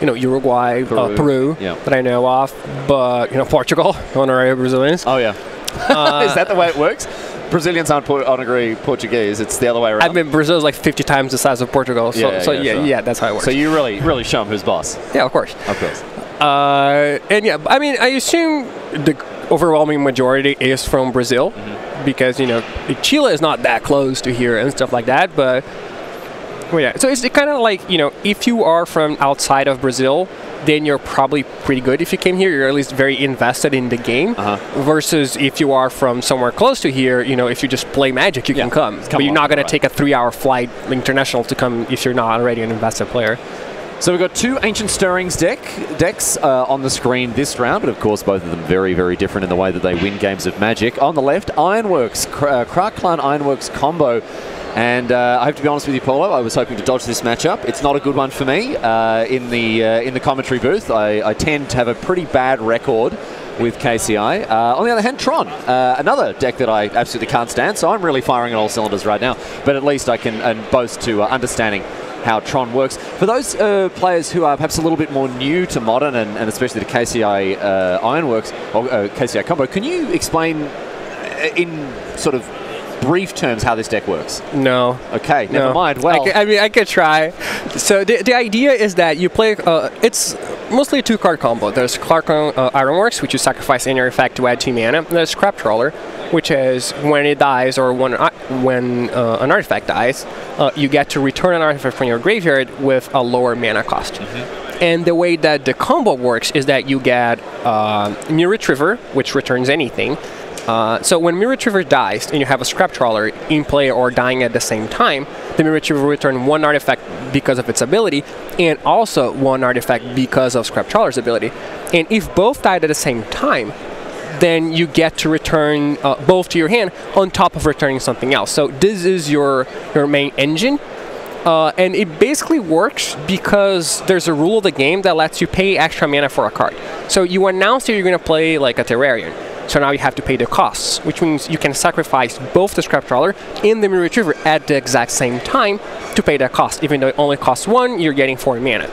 Uruguay, Peru that I know of, but Portugal, honorary Brazilians. Oh yeah, is that the way it works? Brazilians aren't honorary Portuguese. It's the other way around. I mean, Brazil is like 50 times the size of Portugal. So sure. That's how it works. So you really show them who's boss. Yeah, of course. Of course. And yeah, I mean, I assume the overwhelming majority is from Brazil, because Chile is not that close to here and stuff like that. But well, yeah, so it's kind of like if you are from outside of Brazil, then you're probably pretty good. If you came here, you're at least very invested in the game. Versus if you are from somewhere close to here, if you just play Magic, you can come. But you're not going to take a 3-hour flight international to come if you're not already an invested player. So we've got two Ancient Stirrings decks on the screen this round, but of course both of them very, very different in the way that they win games of Magic. On the left, Ironworks, Krark Clan Ironworks combo. And I have to be honest with you, Paulo, I was hoping to dodge this matchup. It's not a good one for me in the commentary booth. I tend to have a pretty bad record with KCI. On the other hand, Tron, another deck that I absolutely can't stand, so I'm really firing on all cylinders right now. But at least I can boast to understanding how Tron works. For those players who are perhaps a little bit more new to Modern and especially the KCI Ironworks, or KCI combo, can you explain in sort of brief terms how this deck works? No. Okay, never mind. Well, I could try. So the idea is that you play, it's mostly a 2-card combo. There's Krark Ironworks, which you sacrifice any artifact to add 2 mana. And there's Scrap Trawler, which is when it dies or when an artifact dies, you get to return an artifact from your graveyard with a lower mana cost. And the way that the combo works is that you get Mirror Retriever, which returns anything. So when Mirror Retriever dies and you have a Scrap Trawler in play or dying at the same time, the Mirror Retriever will return 1 artifact because of its ability and also 1 artifact because of Scrap Trawler's ability. And if both died at the same time, then you get to return both to your hand on top of returning something else. So this is your main engine. And it basically works because there's a rule of the game that lets you pay extra mana for a card. So you announce that you're going to play like a Terrarian. So now you have to pay the costs, which means you can sacrifice both the Scrap Trawler and the Mirror Retriever at the exact same time to pay that cost. Even though it only costs 1, you're getting 4 mana.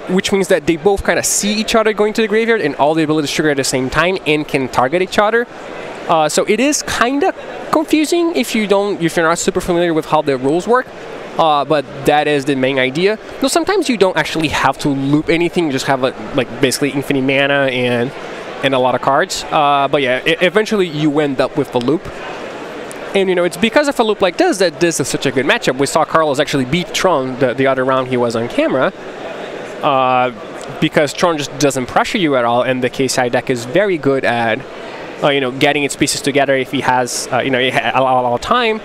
Which means that they both kind of see each other going to the graveyard and all the abilities trigger at the same time and can target each other. So it is kind of confusing if you're not super familiar with how the rules work. But that is the main idea. Though sometimes you don't actually have to loop anything. You just have basically infinite mana and a lot of cards. But yeah, eventually you end up with a loop. And it's because of a loop like this that this is such a good matchup. We saw Carlos actually beat Tron the other round he was on camera. Because Tron just doesn't pressure you at all, and the KCI deck is very good at getting its pieces together if he has a lot of time.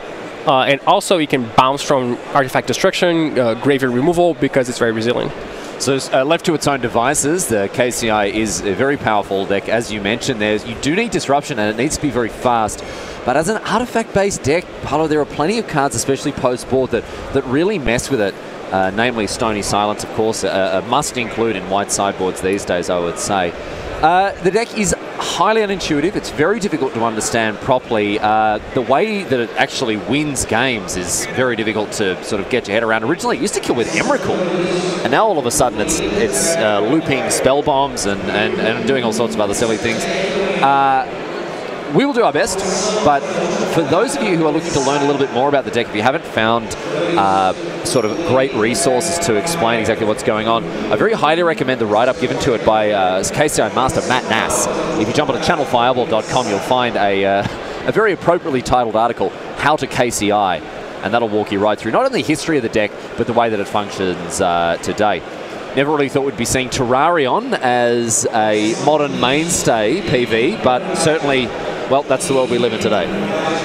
And also you can bounce from artifact destruction, graveyard removal, because it's very resilient. So left to its own devices, the KCI is a very powerful deck. As you mentioned, you do need disruption and it needs to be very fast. But as an artifact-based deck, Paulo, there are plenty of cards, especially post-board, that really mess with it. Namely Stony Silence, of course, a must-include in white sideboards these days, I would say. The deck is highly unintuitive. It's very difficult to understand properly. The way that it actually wins games is very difficult to sort of get your head around. Originally, it used to kill with Emrakul, and now all of a sudden it's looping spell bombs and doing all sorts of other silly things. We will do our best, but for those of you who are looking to learn a little bit more about the deck, if you haven't found sort of great resources to explain exactly what's going on, I very highly recommend the write-up given to it by KCI Master Matt Nass. If you jump on channelfireball.com, you'll find a very appropriately titled article, How to KCI, and that'll walk you right through not only the history of the deck, but the way that it functions today. Never really thought we'd be seeing Terrarion as a modern mainstay PV, but certainly, well, that's the world we live in today.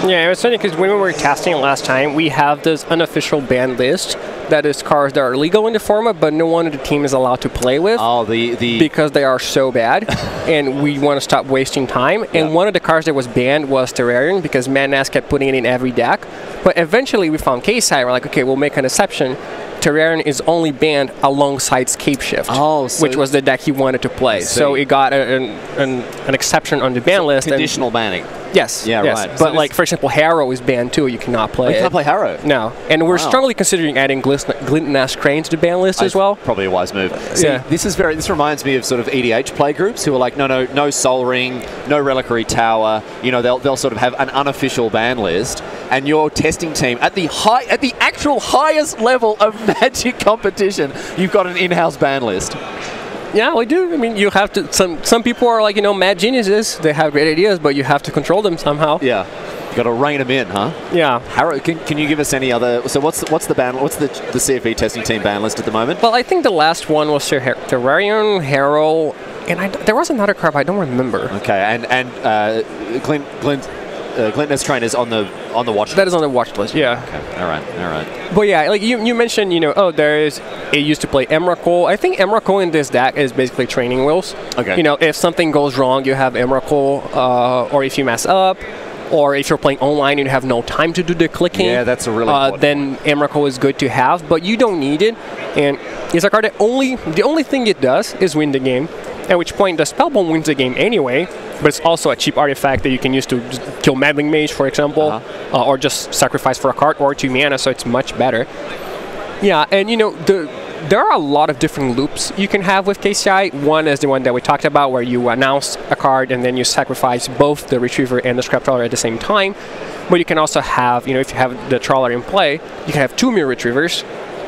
Yeah, it was funny because when we were testing it last time, we have this unofficial ban list that is cards that are legal in the format, but no one of the team is allowed to play with. Oh, because they are so bad, and we want to stop wasting time. And one of the cards that was banned was Terrarion, because Madness kept putting it in every deck. But eventually we found KCI, we're like, okay, we'll make an exception. Terrarion is only banned alongside Scapeshift, which was the deck he wanted to play. So it got an exception on the ban list. Conditional banning. Yes. Yeah, yes. right. But So like, for example, Harrow is banned too. You cannot play you it. can't play Harrow. No. And we're Wow. strongly considering adding Glint Crane to the ban list as well. Probably a wise move. See, Yeah. this reminds me of sort of EDH play groups who are like, no Soul Ring, no Reliquary Tower. You know, they'll sort of have an unofficial ban list, and your testing team at the actual highest level of Magic competition, you've got an in-house ban list. Yeah, we do. I mean, you have to. Some people are like, mad geniuses. They have great ideas, but you have to control them somehow. Yeah, you got to rein them in, huh? Yeah. Harrow, can you give us any other? So what's the CFE testing team ban list at the moment? Well, I think the last one was Terrarion, Harrow, and there was another card, but I don't remember. Okay, and Glintness Train is on the watch list. That is on the watch list. Yeah. Okay. All right. But yeah, like you mentioned, it used to play Emrakul. I think Emrakul in this deck is basically training wheels. Okay. If something goes wrong, you have Emrakul, or if you mess up, or if you're playing online and you have no time to do the clicking. Yeah, that's a really important then Emrakul is good to have, but you don't need it. And it's a card that the only thing it does is win the game. At which point the Spellbomb wins the game anyway, but it's also a cheap artifact that you can use to just kill Meddling Mage, for example, or just sacrifice for a card or 2 mana, so it's much better. Yeah, and there are a lot of different loops you can have with KCI. One is the one that we talked about, where you announce a card and then you sacrifice both the Retriever and the Scrap Trawler at the same time. But you can also have, if you have the Trawler in play, you can have 2 Mirror Retrievers,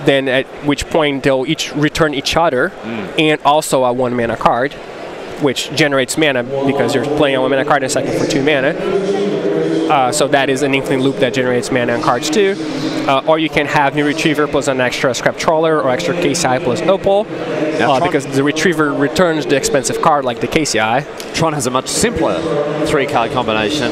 then at which point they'll each return each other, and also a 1 mana card, which generates mana because you're playing a 1 mana card and second for 2 mana. So that is an infinite loop that generates mana on cards too. Or you can have New Retriever plus an extra Scrap Trawler or extra KCI plus Opal, because the Retriever returns the expensive card like the KCI. Tron has a much simpler 3-card combination: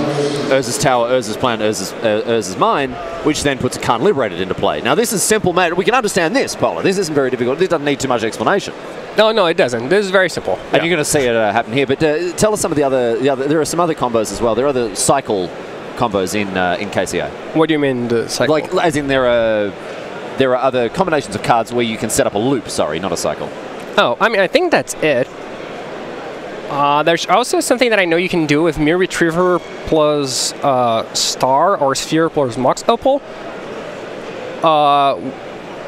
Urza's Tower, Urza's Plant, Urza's Mine, which then puts a Khan Liberated into play. Now this is simple, mate. We can understand this, Paulo. This isn't very difficult. This doesn't need too much explanation. No, it doesn't. This is very simple. And you're going to see it happen here. But tell us some of the other. There are some other combos as well. There are other cycle combos in KCI. What do you mean the cycle? Like, as in there are other combinations of cards where you can set up a loop. Sorry, not a cycle. Oh, I mean, I think that's it. There's also something that I know you can do with Mirror Retriever plus Star or Sphere plus Mox Opal.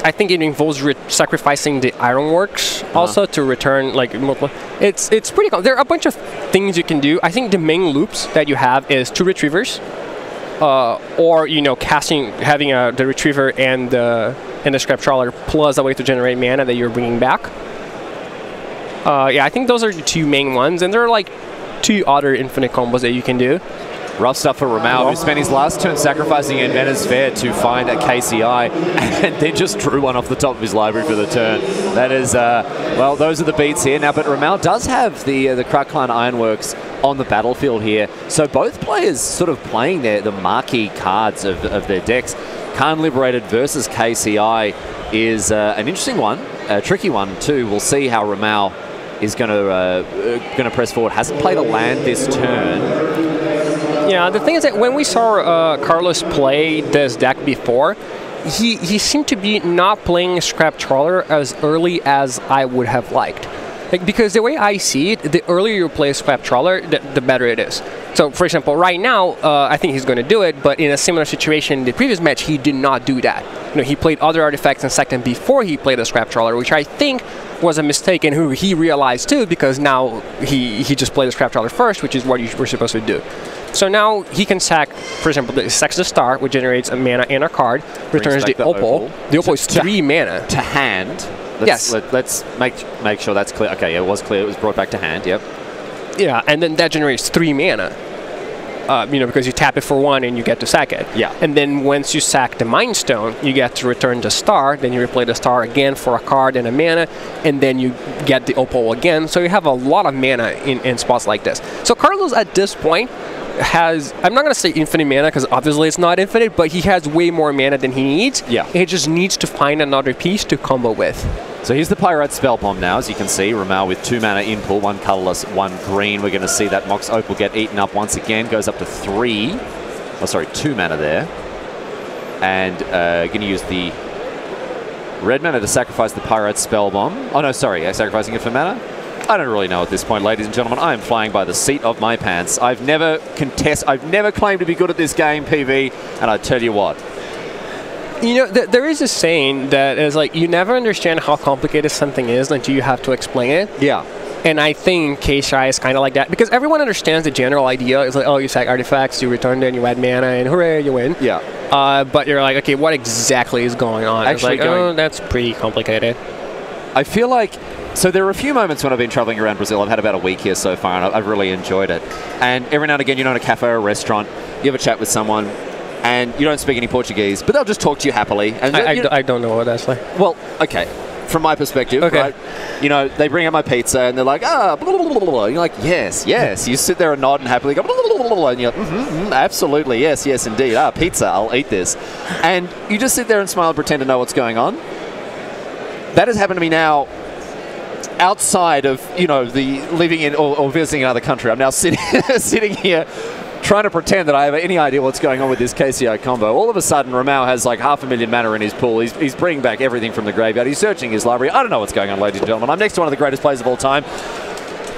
I think it involves sacrificing the Ironworks also to return like multiple. It's pretty cool. There are a bunch of things you can do. I think the main loops that you have is 2 Retrievers, or having the Retriever and the Scrap Trawler plus a way to generate mana that you're bringing back. Yeah, I think those are the 2 main ones, and there are like 2 other infinite combos that you can do. Rough stuff for Ramau, who spent his last turn sacrificing Inventor's Fair to find a KCI and then just drew one off the top of his library for the turn. That is, well, those are the beats here. Now, but Ramau does have the Kraklan Ironworks on the battlefield here. So both players sort of playing the marquee cards of their decks. Khan Liberated versus KCI is an interesting one, a tricky one too. We'll see how Ramau is going to press forward. Hasn't played a land this turn. Yeah, the thing is that when we saw Carlos play this deck before, he seemed to be not playing Scrap Trawler as early as I would have liked. Because the way I see it, the earlier you play Scrap Trawler, the better it is. So, for example, right now, I think he's going to do it, but in a similar situation in the previous match, he did not do that. He played other artifacts in second before he played a Scrap Trawler, which I think was a mistake, and who he realized too, because now he just played the Scrap Trawler first, which is what you were supposed to do. So now he can sack, for example, sacks the Star, which generates a mana and a card, returns the Opal. The Opal is 3 mana. To hand. Let's make sure that's clear. Okay, yeah, it was clear. It was brought back to hand, yep. Yeah, and then that generates 3 mana. Because you tap it for 1 and you get to sack it. Yeah. And then once you sack the Mind Stone, you get to return the Star, then you replay the Star again for a card and a mana, and then you get the Opal again. So you have a lot of mana in spots like this. So Carlos at this point has, I'm not going to say infinite mana because obviously it's not infinite, but he has way more mana than he needs. Yeah. He just needs to find another piece to combo with. So here's the Pyrite Spellbomb now, as you can see. Ramau with 2 mana in pull, 1 colorless, 1 green. We're going to see that Mox Opal get eaten up once again. Goes up to 3. Oh, sorry, 2 mana there. And going to use the red mana to sacrifice the Pyrite Spellbomb. Oh, no, sorry, sacrificing it for mana. I don't really know at this point, ladies and gentlemen. I am flying by the seat of my pants. I've never claimed to be good at this game, PV, and I tell you what. You know, there is a saying that is like, you never understand how complicated something is until you have to explain it. Yeah. And I think KCI is kind of like that, because everyone understands the general idea. It's like, oh, you sack artifacts, you return them, you add mana, and hooray, you win. Yeah. But you're like, okay, what exactly is going on? Actually, it's like, oh, that's pretty complicated. I feel like, so there are a few moments when I've been traveling around Brazil. I've had about a week here so far, and I've really enjoyed it. And every now and again, you know, in a cafe or a restaurant, you have a chat with someone, and you don't speak any Portuguese, but they'll just talk to you happily. And I don't know what that's like. Well, okay. From my perspective, okay. Right? You know, they bring out my pizza and they're like, blah, blah, blah, blah, blah. You're like, yes, yes. You sit there and nod and happily go, blah, blah, blah, blah, and you're like, absolutely, yes, yes, indeed. Pizza, I'll eat this. And you just sit there and smile and pretend to know what's going on. That has happened to me now outside of, you know, the living in or visiting another country. I'm now sitting here trying to pretend that I have any idea what's going on with this KCI combo. All of a sudden, Ramau has like 500,000 mana in his pool. He's bringing back everything from the graveyard. He's searching his library. I don't know what's going on, ladies and gentlemen. I'm next to one of the greatest players of all time.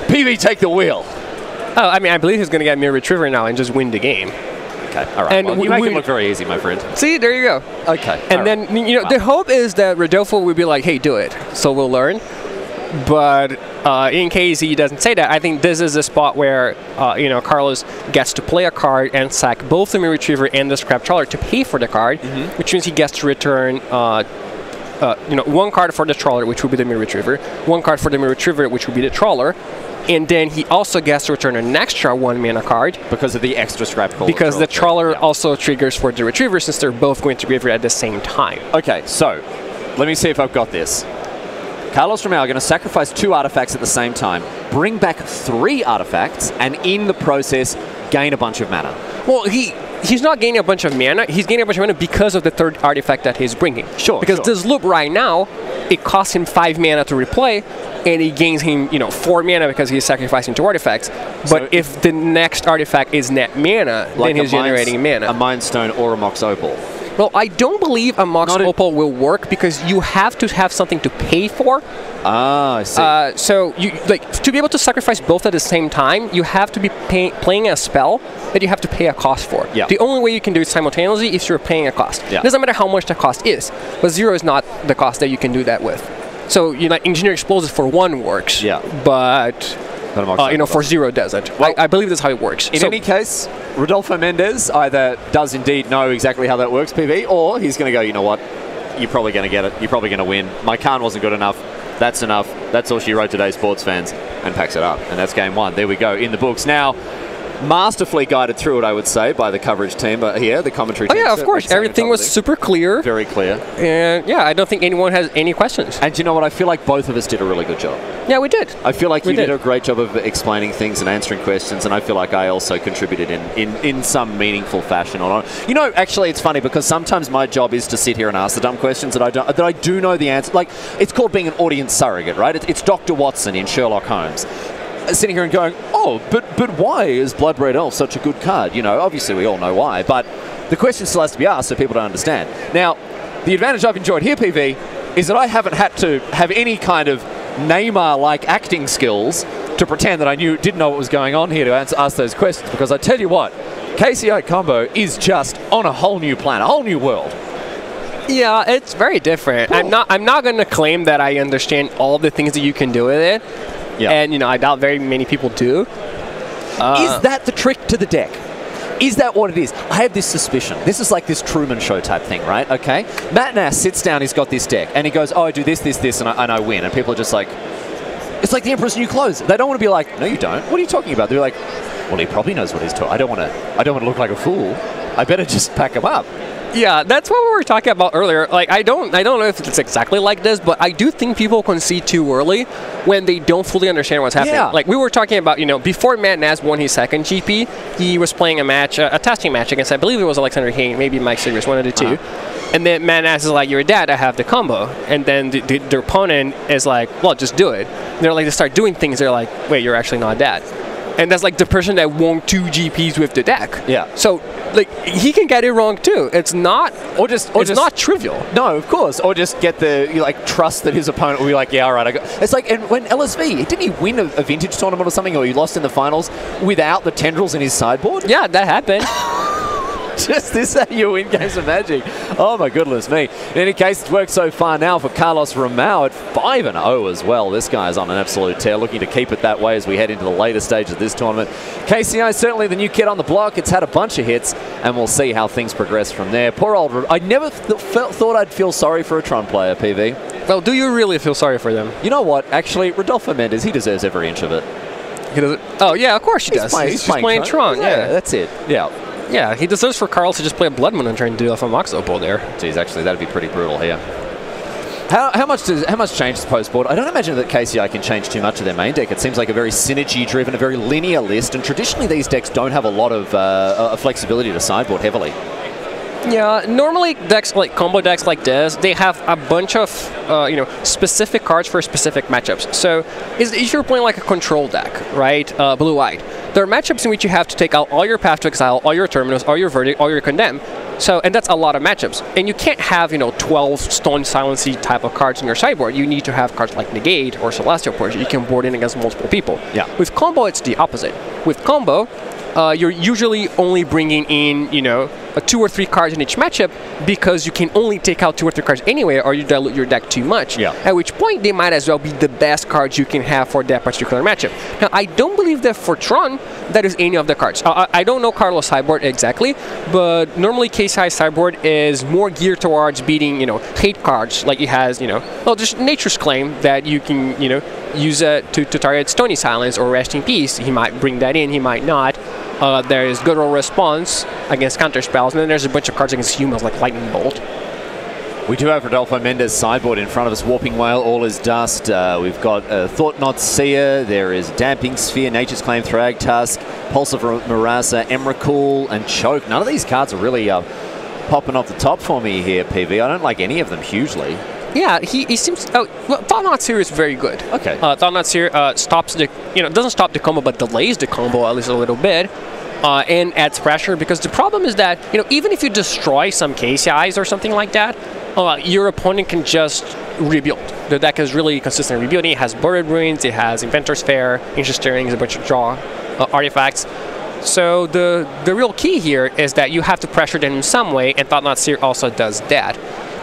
PV, take the wheel. Oh, I mean, I believe he's going to get Mirror Retriever now and just win the game. Okay, all right. And well, you make it look very easy, my friend. See, there you go. Okay. And then, you know, the hope is that Rodolfo will be like, hey, do it. So we'll learn. But in case he doesn't say that, I think this is a spot where, you know, Carlos gets to play a card and sack both the Mirror Retriever and the Scrap Trawler to pay for the card, which means he gets to return, you know, one card for the Trawler, which would be the Mirror Retriever, one card for the Mirror Retriever, which would be the Trawler, and then he also gets to return an extra 1 mana card. Because of the extra Scrap Trawler. Because the Trawler also triggers for the Retriever, since they're both going to graveyard at the same time. Okay, so let me see if I've got this. Carlos Ramau going to sacrifice 2 artifacts at the same time, bring back 3 artifacts, and in the process, gain a bunch of mana. Well, he's not gaining a bunch of mana. He's gaining a bunch of mana because of the 3rd artifact that he's bringing. Sure. Because this loop right now, it costs him 5 mana to replay, and it gains him, you know, 4 mana because he's sacrificing 2 artifacts. But so if the next artifact is net mana, like then he's generating mana. A Mind Stone or a Mox Opal. Well, I don't believe a Mox Opal will work because you have to have something to pay for. Ah, I see. So you to be able to sacrifice both at the same time, you have to be playing a spell that you have to pay a cost for. Yeah. The only way you can do it simultaneously is you're paying a cost. Yeah. It doesn't matter how much the cost is, but 0 is not the cost that you can do that with. So you know, Engineer Explosive for 1 works. Yeah. But you know, for 0 doesn't. Well, I believe that's how it works. In any case, Rodolfo Mendes either does indeed know exactly how that works, PV, or he's going to go, you know what, you're probably going to get it. You're probably going to win. My Khan wasn't good enough. That's enough. That's all she wrote today, sports fans, and packs it up. And that's game 1. There we go, in the books. Now, masterfully guided through it, I would say, by the coverage team. But here, the commentary team. Oh, yeah, of course. Everything was super clear. Very clear. And, yeah, I don't think anyone has any questions. And you know what? I feel like both of us did a really good job. Yeah, we did. I feel like you did a great job of explaining things and answering questions, and I feel like I also contributed in some meaningful fashion. You know, actually, it's funny because sometimes my job is to sit here and ask the dumb questions that I do know the answer. Like, it's called being an audience surrogate, right? It's Dr. Watson in Sherlock Holmes. Sitting here and going, oh, but why is Bloodbraid Elf such a good card? You know, obviously we all know why, but the question still has to be asked so people don't understand. Now, the advantage I've enjoyed here, PV, is that I haven't had to have any kind of Neymar-like acting skills to pretend that I didn't know what was going on here to ask those questions, because I tell you what, KCI combo is just on a whole new planet, a whole new world. Yeah, it's very different. Cool. I'm not going to claim that I understand all the things that you can do with it. Yeah. And, you know, I doubt very many people do. Is that the trick to the deck? Is that what it is? I have this suspicion. This is like this Truman Show type thing, right? Okay. Matt Nass sits down, he's got this deck, and he goes, oh, I do this, this, this, and I win. And people are just like, it's like the Emperor's New Clothes. They don't want to be like, no, you don't. What are you talking about? They're like, well, he probably knows what he's talking. I don't want to look like a fool. I better just pack him up. Yeah, that's what we were talking about earlier. Like, I don't know if it's exactly like this, but I do think people concede too early when they don't fully understand what's happening. Yeah. Like, we were talking about, you know, before Matt Nass won his second GP, he was playing a match, a testing match against, I believe it was Alexander Hayne, maybe Mike Sigris, one of the two. And then Matt Nass is like, you're dead, I have the combo. And then their opponent is like, well, just do it. And they're like, they start doing things, they're like, wait, you're actually not dead. and that's like the person that won 2 GPs with the deck. Yeah. So like he can get it wrong too. It's not not trivial. No, of course. Or just get the trust that his opponent will be like, yeah, all right. It's like, and when LSV, didn't he win a vintage tournament or something, or he lost in the finals without the tendrils in his sideboard? Yeah, that happened. Just this how you win games of Magic. Oh my goodness me. In any case, it's worked so far now for Carlos Ramao at 5-0 as well. This guy is on an absolute tear, looking to keep it that way as we head into the later stage of this tournament. KCI certainly the new kid on the block. It's had a bunch of hits, and we'll see how things progress from there. Poor old... I never thought I'd feel sorry for a Tron player, PV. Well, do you really feel sorry for them? You know what? Actually, Rodolfo Mendes, he deserves every inch of it. He does it? Oh, yeah, of course he does. He's playing Tron. Yeah, that's it. Yeah. Yeah, he deserves for Carlos to just play a Blood Moon and try and do off a Mox Opal there. Geez, actually, that'd be pretty brutal here. How much changes post-board? I don't imagine that KCI can change too much of their main deck. It seems like a very synergy-driven, a very linear list, and traditionally these decks don't have a lot of flexibility to sideboard heavily. Yeah, normally decks like combo decks like this, they have a bunch of specific cards for specific matchups. So if you're playing like a control deck, right, blue-white, there are matchups in which you have to take out all your Path to Exile, all your Terminus, all your Verdict, all your Condemn. So, and that's a lot of matchups. And you can't have 12 Stone Silency type of cards in your sideboard. You need to have cards like Negate or Celestial Purge. You can board in against multiple people. Yeah. With combo, it's the opposite. With combo, you're usually only bringing in, 2 or 3 cards in each matchup because you can only take out 2 or 3 cards anyway, or you dilute your deck too much. Yeah. At which point, they might as well be the best cards you can have for that particular matchup. Now, I don't believe that for Tron, that is any of the cards. I don't know Carlos' sideboard exactly, but normally KCI's sideboard is more geared towards beating, hate cards, like it has, just Nature's Claim that you can, use to target Stony Silence or Rest in Peace. He might bring that in, he might not. There is Guttural Response against counter spells, and then there's a bunch of cards against humans like Lightning Bolt. We do have Rodolfo Mendes' sideboard in front of us. Warping Whale, All Is Dust. We've got Thought Not Seer. There is Damping Sphere, Nature's Claim, Thrag Tusk, Pulse of Marasa, Emrakul, and Choke. None of these cards are really popping off the top for me here, PV. I don't like any of them hugely. Yeah, he seems... Oh, well, Thought Not Seer is very good. Okay. Thought Not Seer stops the... doesn't stop the combo, but delays the combo at least a little bit. And adds pressure, because the problem is that, even if you destroy some KCIs or something like that, your opponent can just rebuild. The deck is really consistent rebuilding. It has Buried Ruins, it has Inventor's Fair, Ancient Stirrings, a bunch of draw artifacts. So the real key here is that you have to pressure them in some way, and Thought Not Seer also does that.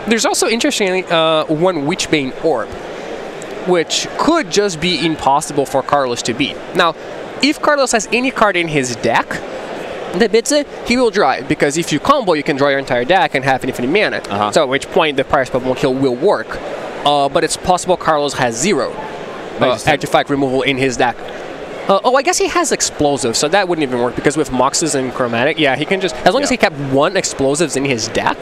There's also, interestingly, one Witchbane Orb, which could just be impossible for Carlos to beat. Now, if Carlos has any card in his deck that beats it, he will draw it, because if you combo, you can draw your entire deck and have infinite mana. So at which point the Prior Spell Kill will work. But it's possible Carlos has 0 artifact removal in his deck. I guess he has explosives, so that wouldn't even work, because with Moxes and Chromatic, yeah, he can just, as long as he kept 1 explosives in his deck,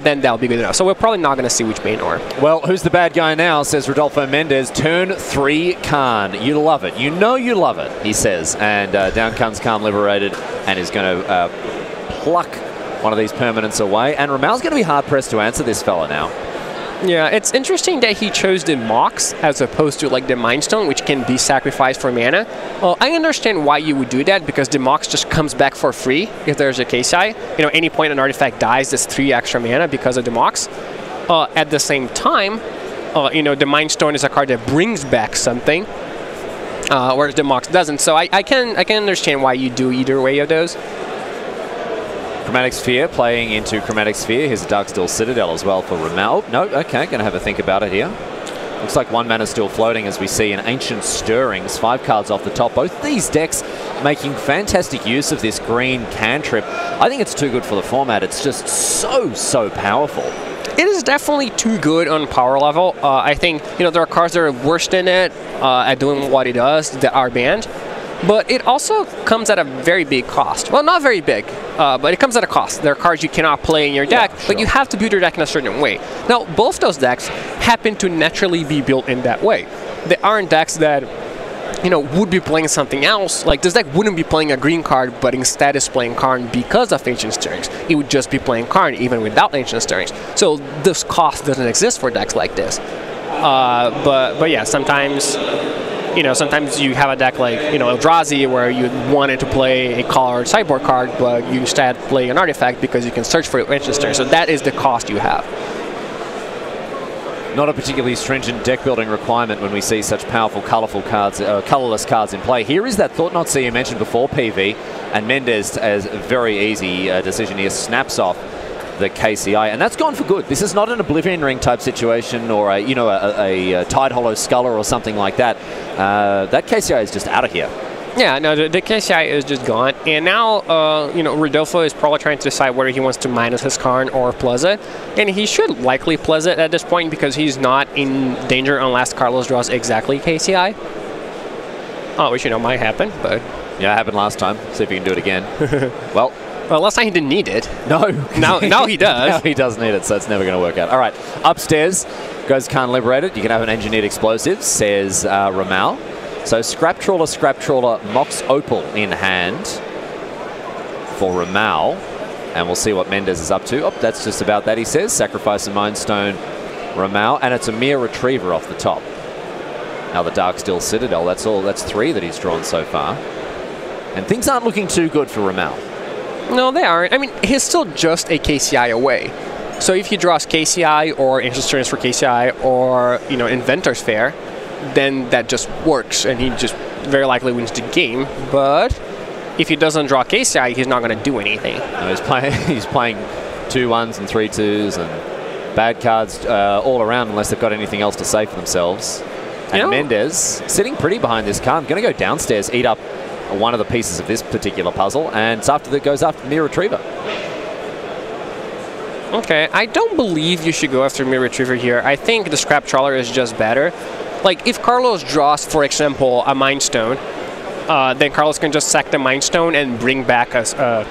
then that'll be good enough. So we're probably not going to see Witchbane Orb. Well, who's the bad guy now, says Rodolfo Mendes. Turn 3 Khan. You love it. You know you love it, he says. And down comes Khan Liberated, and is going to pluck one of these permanents away. And Ramal's going to be hard-pressed to answer this fella now. Yeah, it's interesting that he chose the Mox as opposed to like the Mind Stone, which can be sacrificed for mana. I understand why you would do that, because the Mox just comes back for free if there's a KCI. Any point an artifact dies, that's 3 extra mana because of the Mox. At the same time, the Mind Stone is a card that brings back something, whereas the Mox doesn't. So I can understand why you do either way of those. Chromatic Sphere playing into Chromatic Sphere. Here's a Darksteel Citadel as well for Ramal. No, okay, going to have a think about it here. Looks like 1 mana still floating as we see an Ancient Stirrings. 5 cards off the top. Both these decks making fantastic use of this green cantrip. I think it's too good for the format. It's just so powerful. It is definitely too good on power level. I think, there are cards that are worse than it at doing what it does that are banned. But it also comes at a very big cost. Well, not very big, but it comes at a cost. There are cards you cannot play in your deck, but you have to build your deck in a certain way. Now, both those decks happen to naturally be built in that way. There aren't decks that, would be playing something else. Like, this deck wouldn't be playing a green card, but instead is playing Karn because of Ancient Stirrings. It would just be playing Karn even without Ancient Stirrings. So this cost doesn't exist for decks like this. But yeah, sometimes sometimes you have a deck like, Eldrazi where you wanted to play a colored sideboard card, but you instead play an artifact because you can search for your Winchester. So that is the cost you have. Not a particularly stringent deck building requirement when we see such powerful, colourful cards, colourless cards in play. Here is that Thought-Knot Seer you mentioned before, PV, and Mendez has a very easy decision here, snaps off the KCI, and that's gone for good. This is not an Oblivion Ring type situation or a Tide Hollow Sculler or something like that. That KCI is just out of here. Yeah, no, the KCI is just gone. And now, Rodolfo is probably trying to decide whether he wants to minus his Karn or plus it. And he should likely plus it at this point because he's not in danger unless Carlos draws exactly KCI. Which, might happen, but... Yeah, it happened last time. See if he can do it again. Well, last time he didn't need it. No. Now he does. Now he does need it, so it's never going to work out. All right, upstairs goes Karn Liberated. You can have an Engineered Explosive, says Ramal. So Scrap Trawler, Mox Opal in hand for Ramal. And we'll see what Mendez is up to. Oh, that's just about that, he says. Sacrifice a Mind Stone, Ramal. And it's a mere Retriever off the top. Now the Darksteel Citadel, that's all. That's 3 that he's drawn so far. And things aren't looking too good for Ramal. No, they aren't. I mean, he's still just a KCI away. So if he draws KCI or Ancient Strings for KCI or, Inventor's Fair, then that just works, and he just very likely wins the game. But if he doesn't draw KCI, he's not going to do anything. No, he's playing 2 1s and 3 2s and bad cards all around unless they've got anything else to say for themselves. And Mendez, sitting pretty behind this card, going to go downstairs, eat up one of the pieces of this particular puzzle, and it's after that goes after Mere Retriever. Okay, I don't believe you should go after Mere Retriever here. I think the Scrap Trawler is just better. Like, if Carlos draws, for example, a Mind Stone, then Carlos can just sack the Mind Stone and bring back a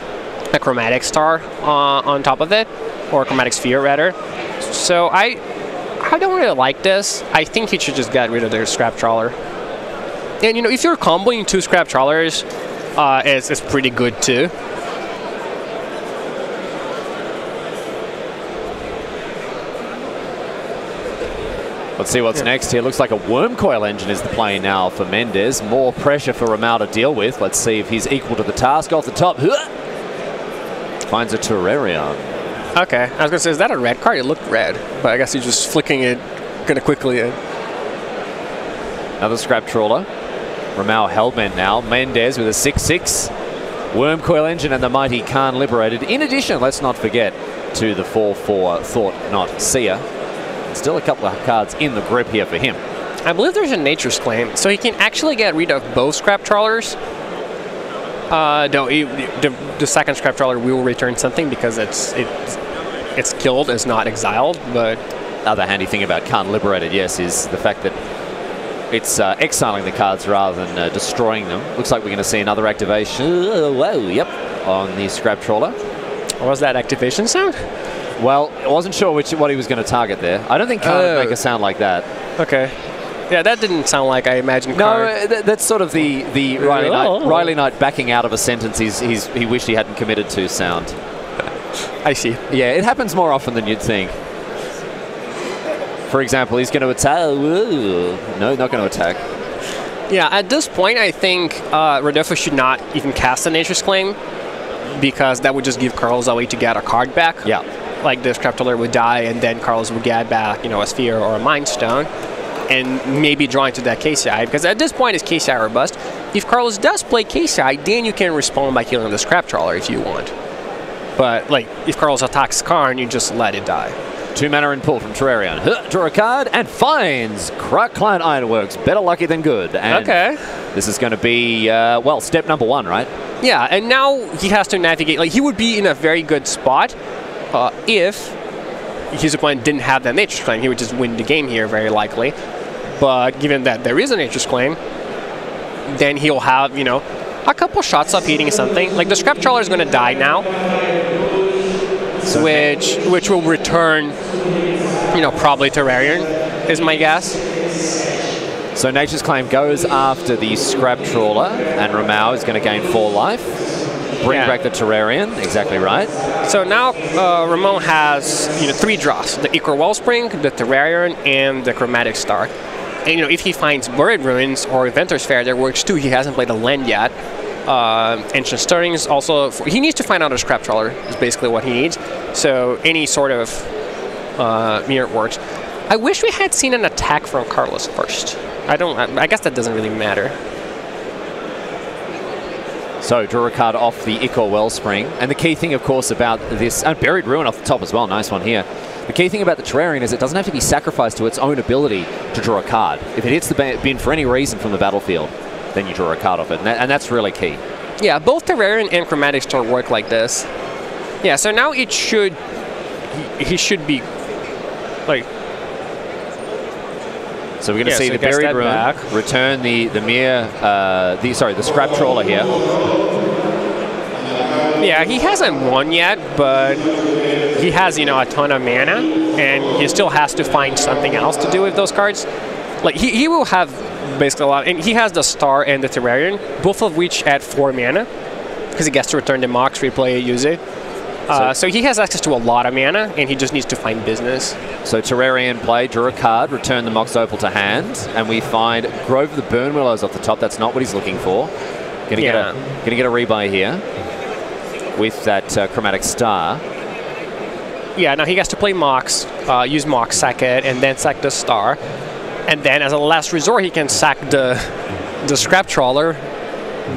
Chromatic Star on top of it, or a Chromatic Sphere, rather. So I don't really like this. I think he should just get rid of their Scrap Trawler. And, if you're comboing 2 Scrap Trawlers, it's pretty good, too. Let's see what's next here. Looks like a Worm Coil Engine is the play now for Mendez. More pressure for Ramal to deal with. Let's see if he's equal to the task. Off the top. Finds a Terrarion. Okay. I was going to say, is that a red card? It looked red. But I guess he's just flicking it kind of quickly in. Another Scrap Trawler. Ramal hellbent now. Mendez with a 6/6. Worm Coil Engine and the mighty Karn Liberated. In addition, let's not forget, to the 4/4 Thought-Knot Seer. Still a couple of cards in the grip here for him. I believe there's a Nature's Claim, so he can actually get rid of both Scrap Trawlers. No, the second Scrap Trawler will return something because it's killed, it's not exiled. But other handy thing about Karn Liberated, yes, is the fact that it's exiling the cards rather than destroying them. Looks like we're going to see another activation. Whoa, yep, on the Scrap Trawler. What was that activation sound? Well, I wasn't sure what he was going to target there. I don't think Karn would make a sound like that. Okay. Yeah, that didn't sound like I imagined Karn. No, that's sort of the Riley Knight backing out of a sentence he wished he hadn't committed to sound. I see. Yeah, it happens more often than you'd think. For example, he's going to attack. No, not going to attack. Yeah, at this point, I think Rodolfo should not even cast a Nature's Claim because that would just give Carlos a way to get a card back. Yeah. Like the Scrap Trawler would die, and then Carlos would get back, a Sphere or a Mind Stone, and maybe draw into that KCI, because at this point it's KCI or bust. If Carlos does play KCI, then you can respond by killing the Scrap Trawler if you want. But, if Carlos attacks Karn, you just let it die. 2 mana and pull from Terrarion. Draw a card and finds Client Ironworks. Better lucky than good. And okay. This is going to be, step number 1, right? Yeah, and now he has to navigate. He would be in a very good spot if his opponent didn't have that Nature's Claim. He would just win the game here, very likely. But given that there is a Nature's Claim, then he'll have, a couple shots of hitting something. The Scrap Trawler is going to die now, so which will return, probably Terrarion, is my guess. So Nature's Claim goes after the Scrap Trawler, and Ramal is going to gain 4 life. Bring back the Terrarion, exactly right. So now Ramon has 3 draws: the Ichor Wellspring, the Terrarion, and the Chromatic Star. And, you know, if he finds Buried Ruins or Inventor's Fair, that works too. He hasn't played a land yet. Ancient Stirring is also... he needs to find out a Scrap Trawler is basically what he needs. So any sort of mirror works. I wish we had seen an attack from Carlos first. I guess that doesn't really matter. So draw a card off the Ichor Wellspring. And the key thing, of course, about this... and Buried Ruin off the top as well. Nice one here. The key thing about the Terrarian is it doesn't have to be sacrificed to its own ability to draw a card. If it hits the bin for any reason from the battlefield, then you draw a card off it. And that's really key. Yeah, both Terrarian and Chromatic Star work like this. Yeah, so now it should... he should be... like... So we're going to see the Buried Ruin return the Scrap Trawler here. Yeah, he hasn't won yet, but he has, you know, a ton of mana, and he still has to find something else to do with those cards. Like, he will have basically a lot, and he has the Star and the Terrarian, both of which add 4 mana, because he gets to return the Mox, replay it, use it. So he has access to a lot of mana, and he just needs to find business. So Terrarian play, draw a card, return the Mox Opal to hand, and we find Grove of the Burn Willows off the top. That's not what he's looking for. Gonna get a rebuy here with that Chromatic Star. Yeah, now he has to play Mox, use Mox, sack it, and then sack the Star. And then as a last resort, he can sack the Scrap Trawler,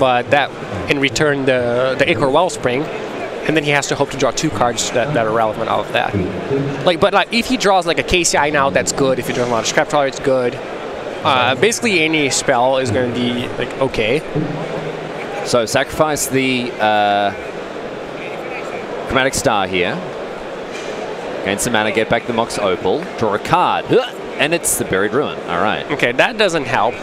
but that in return the Ichor Wellspring. And then he has to hope to draw 2 cards that are relevant out of that. But if he draws like a KCI now, that's good. If he draws a lot of Scrap Trawler, it's good. Basically, any spell is going to be like okay. So sacrifice the Chromatic Star here. Gain some mana, get back the Mox Opal, draw a card, and it's the Buried Ruin. All right. Okay, that doesn't help.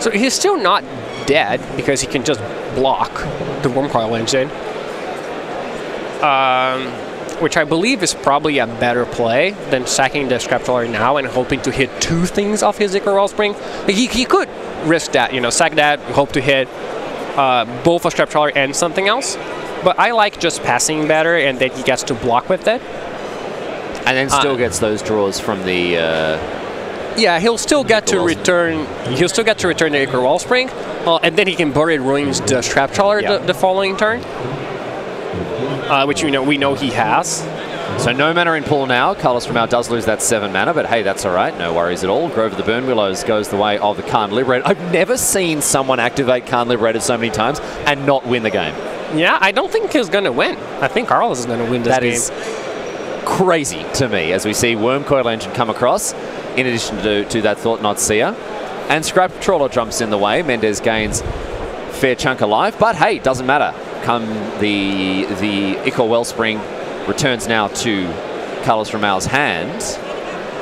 So he's still not dead because he can just block the Wormcoil Engine. Which I believe is probably a better play than sacking the Scrap Trawler now and hoping to hit 2 things off his Ichor Wellspring. Like he could risk that, you know, sack that, hope to hit both a Scrap Trawler and something else. But I like just passing better, and then he gets to block with it. And then still gets those draws from the... yeah, he'll still get to return. He'll still get to return the Ichor Wellspring, and then he can Buried Ruins the Scrap Trawler the following turn. Which we know he has. So no mana in pool now. Carlos Romao does lose that 7 mana, but hey, that's all right. No worries at all. Grove of the Burn Willows goes the way of the Khan Liberated. I've never seen someone activate Khan Liberated so many times and not win the game. Yeah, I don't think he's going to win. I think Carlos is going to win this game. That is crazy to me as we see Wormcoil Engine come across, in addition to that Thought Knot Seer. And Scrap Trawler jumps in the way. Mendez gains a fair chunk of life, but hey, doesn't matter. Come the Ichor Wellspring returns now to Carlos Romao's hands.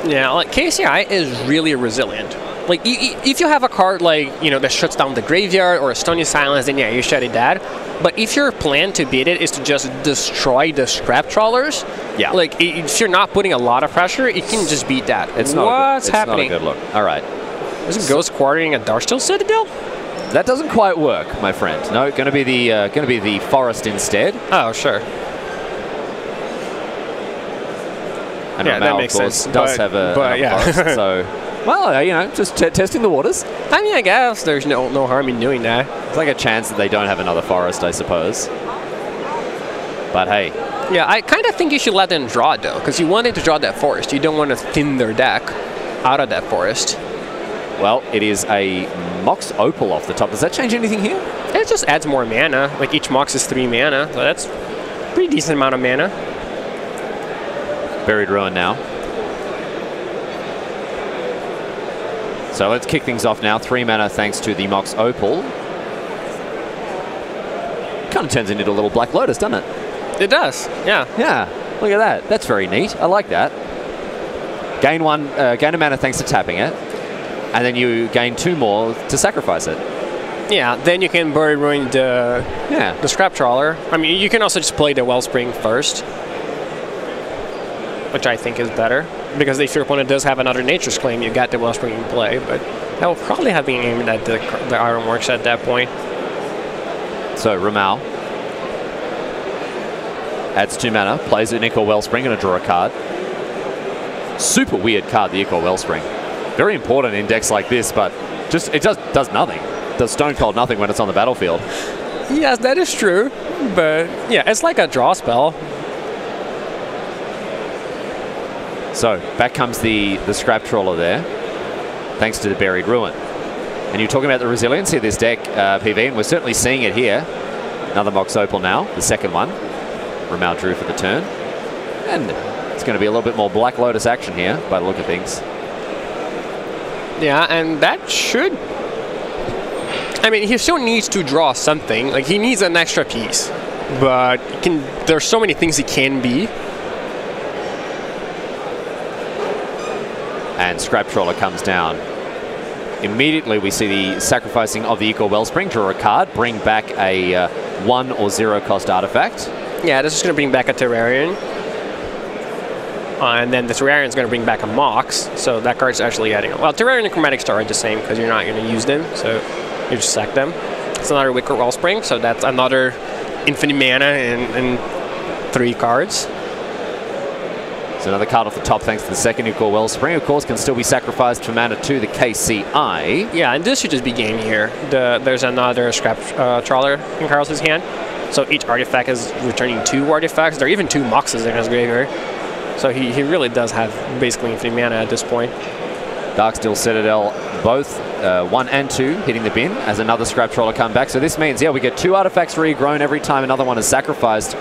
Yeah, like KCI is really resilient. Like if you have a card like, you know, that shuts down the graveyard or a Stony Silence, then yeah, you shut it down. But if your plan to beat it is to just destroy the Scrap Trawlers, yeah, like if you're not putting a lot of pressure, it can just beat that. It's not happening? It's not a good look. All right. Isn't Ghost Quartering a Darksteel Citadel? That doesn't quite work, my friend. No, going to be the forest instead. Oh, sure. And yeah, that makes sense. Does have a forest, so well, you know, just testing the waters. I mean, I guess there's no harm in doing that. It's like a chance that they don't have another forest, I suppose. But hey. Yeah, I kind of think you should let them draw it though, because you wanted to draw that forest. You don't want to thin their deck out of that forest. Well, it is a Mox Opal off the top. Does that change anything here? It just adds more mana. Like each Mox is 3 mana, so that's a pretty decent amount of mana. Buried Ruin now. So let's kick things off now. 3 mana thanks to the Mox Opal. Kind of turns into a little Black Lotus, doesn't it? It does, yeah. Yeah, look at that. That's very neat. I like that. Gain a mana thanks to tapping it. And then you gain 2 more to sacrifice it. Yeah, then you can Buried Ruin the Scrap Trawler. I mean, you can also just play the Wellspring first, which I think is better. Because if your opponent does have another Nature's Claim, you got the Wellspring in play. But that will probably have been aimed at the Ironworks at that point. So Romao adds 2 mana, plays an Ichor Wellspring, and draw a card. Super weird card, the Ichor Wellspring. Very important in decks like this, but it just does nothing. Does stone cold nothing when it's on the battlefield. Yes, that is true. But yeah, it's like a draw spell. So back comes the Scrap Trawler there, thanks to the Buried Ruin. And you're talking about the resiliency of this deck, PV, and we're certainly seeing it here. Another Mox Opal now, the second one. Ramau drew for the turn. And it's going to be a little bit more Black Lotus action here, by the look of things. Yeah, and that should... I mean, he still needs to draw something. Like, he needs an extra piece. But there's so many things he can be. And Scrap Trawler comes down. Immediately we see the sacrificing of the Eco Wellspring, draw a card, bring back a 1 or 0 cost artifact. Yeah, this is going to bring back a Terrarian. And then the Terrarian is going to bring back a Mox, so that card's actually adding... Well, Terrarian and Chromatic Star are the same because you're not going to use them, so you just sack them. It's another Wicker Wellspring, so that's another infinite mana and 3 cards. So another card off the top thanks to the second Eco Wellspring. Of course, can still be sacrificed for mana to the KCI. Yeah, and this should just be game here. There's another Scrap Trawler in Carlos's hand, so each artifact is returning 2 artifacts. There are even 2 Moxes in his graveyard. So he really does have basically infinite mana at this point. Darksteel Citadel, both 1 and 2 hitting the bin as another Scrap Trawler come back. So this means, yeah, we get 2 artifacts regrown every time another one is sacrificed.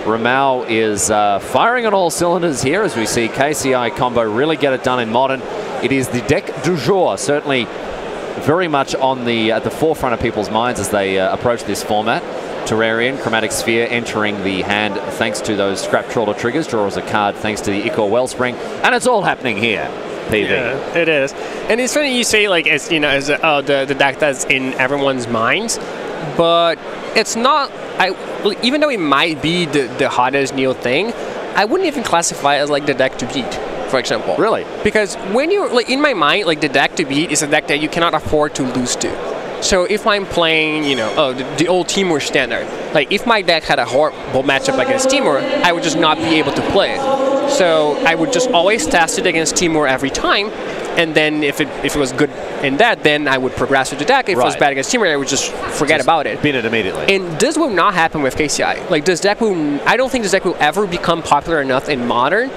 Ramau is firing on all cylinders here as we see KCI combo really get it done in Modern. It is the deck du jour, certainly very much on at the forefront of people's minds as they approach this format. Terrarian, Chromatic Sphere entering the hand thanks to those Scrap Trawler triggers, draws a card thanks to the Eco Wellspring, and it's all happening here. PV. Yeah, it is. And it's funny you say, like, it's, you know, as the deck that's in everyone's minds, but it's not. Even though it might be the hottest new thing, I wouldn't even classify it as like the deck to beat, for example. Really? Because when you're like in my mind, like the deck to beat is a deck that you cannot afford to lose to. So if I'm playing, you know, the old Timur standard, like if my deck had a horrible matchup against Timur, I would just not be able to play it. So I would just always test it against Timur every time, and then if it was good in that, then I would progress with the deck. If it was bad against Timur, I would just forget about it. Beat it immediately. And this will not happen with KCI. Like this deck will, I don't think this deck will ever become popular enough in Modern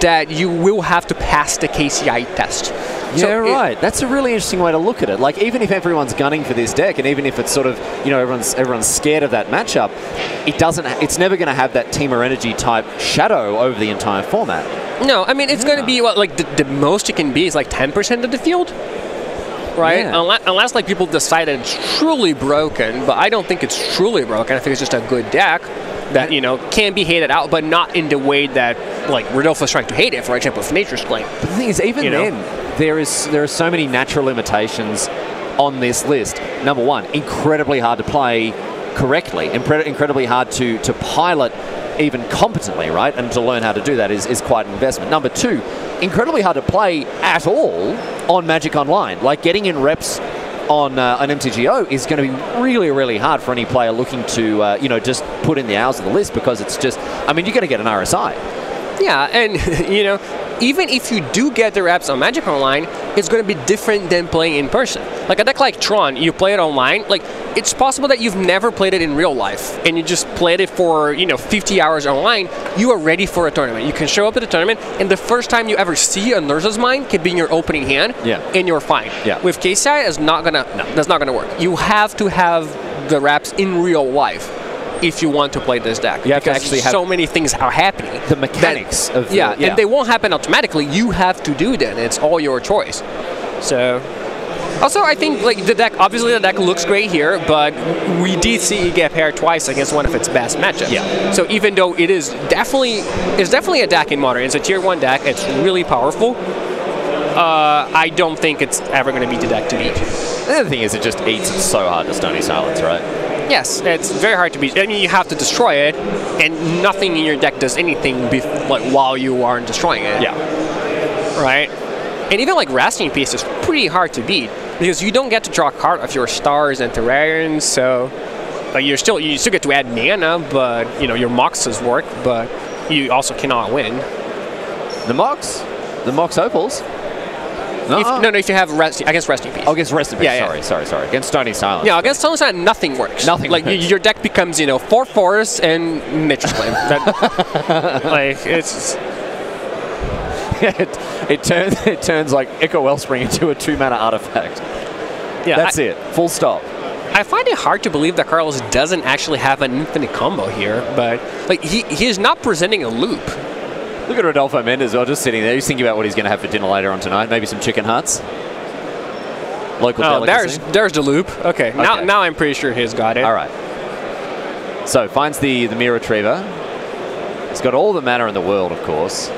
that you will have to pass the KCI test. Yeah, so right. That's a really interesting way to look at it. Like, even if everyone's gunning for this deck, and even if it's sort of, you know, everyone's scared of that matchup, it's never going to have that Timur Energy type shadow over the entire format. No, I mean, it's going to be, what, like, the most it can be is, like, 10% of the field, right? Yeah. Unless, like, people decide that it's truly broken, but I don't think it's truly broken. I think it's just a good deck that, you know, can be hated out, but not in the way that, like, Rodolfo's trying to hate it, for example, with Nature's Claim. But the thing is, even then, there are so many natural limitations on this list. Number one, incredibly hard to play correctly, incredibly hard to pilot even competently, right? And to learn how to do that is quite an investment. Number two, incredibly hard to play at all on Magic Online. Like, getting in reps on an MTGO is going to be really, really hard for any player looking to, you know, just put in the hours of the list, because it's just, I mean, you're going to get an RSI. Yeah, and, you know, even if you do get the reps on Magic Online, it's going to be different than playing in person. Like a deck like Tron, you play it online, like, it's possible that you've never played it in real life, and you just played it for, you know, 50 hours online, you are ready for a tournament. You can show up at the tournament, and the first time you ever see a Nurse's Mind can be in your opening hand, and you're fine. Yeah. With KCI, that's not gonna work. You have to have the reps in real life if you want to play this deck. You have to actually have so many things are happening. The mechanics of and they won't happen automatically. You have to do that. It's all your choice. So, also, I think, like, the deck, obviously the deck looks great here, but we did see it get paired twice against one of its best matchups. Yeah. So even though it is definitely a deck in Modern, it's a tier 1 deck, it's really powerful, I don't think it's ever going to be the deck to beat. The other thing is, it just eats it so hard to Stony Silence, right? Yes, it's very hard to beat. I mean, you have to destroy it, and nothing in your deck does anything like while you aren't destroying it. Yeah. Right? And even like Rasting Piece is pretty hard to beat, because you don't get to draw a card of your Stars and Terrarians, so you still get to add mana, but, you know, your Moxes work, but you also cannot win. The Mox Opals. If you have against Resting Peace. Oh, against Resting Peace. Yeah, Sorry. Against Stony Silence. Yeah, against Stony Silence, nothing works. Nothing like works. Your deck becomes 4 forests and Nature's Claim. Like it's. It turns like Echo Wellspring into a 2-mana artifact. Yeah, that's it. Full stop. I find it hard to believe that Carlos doesn't actually have an infinite combo here, but like he is not presenting a loop. Look at Rodolfo Mendes, just sitting there. He's thinking about what he's going to have for dinner later on tonight. Maybe some chicken hearts. Local delicacy. There's the loop. Okay. Now I'm pretty sure he's got it. All right. So finds the Mirror Retriever. He's got all the mana in the world, of course.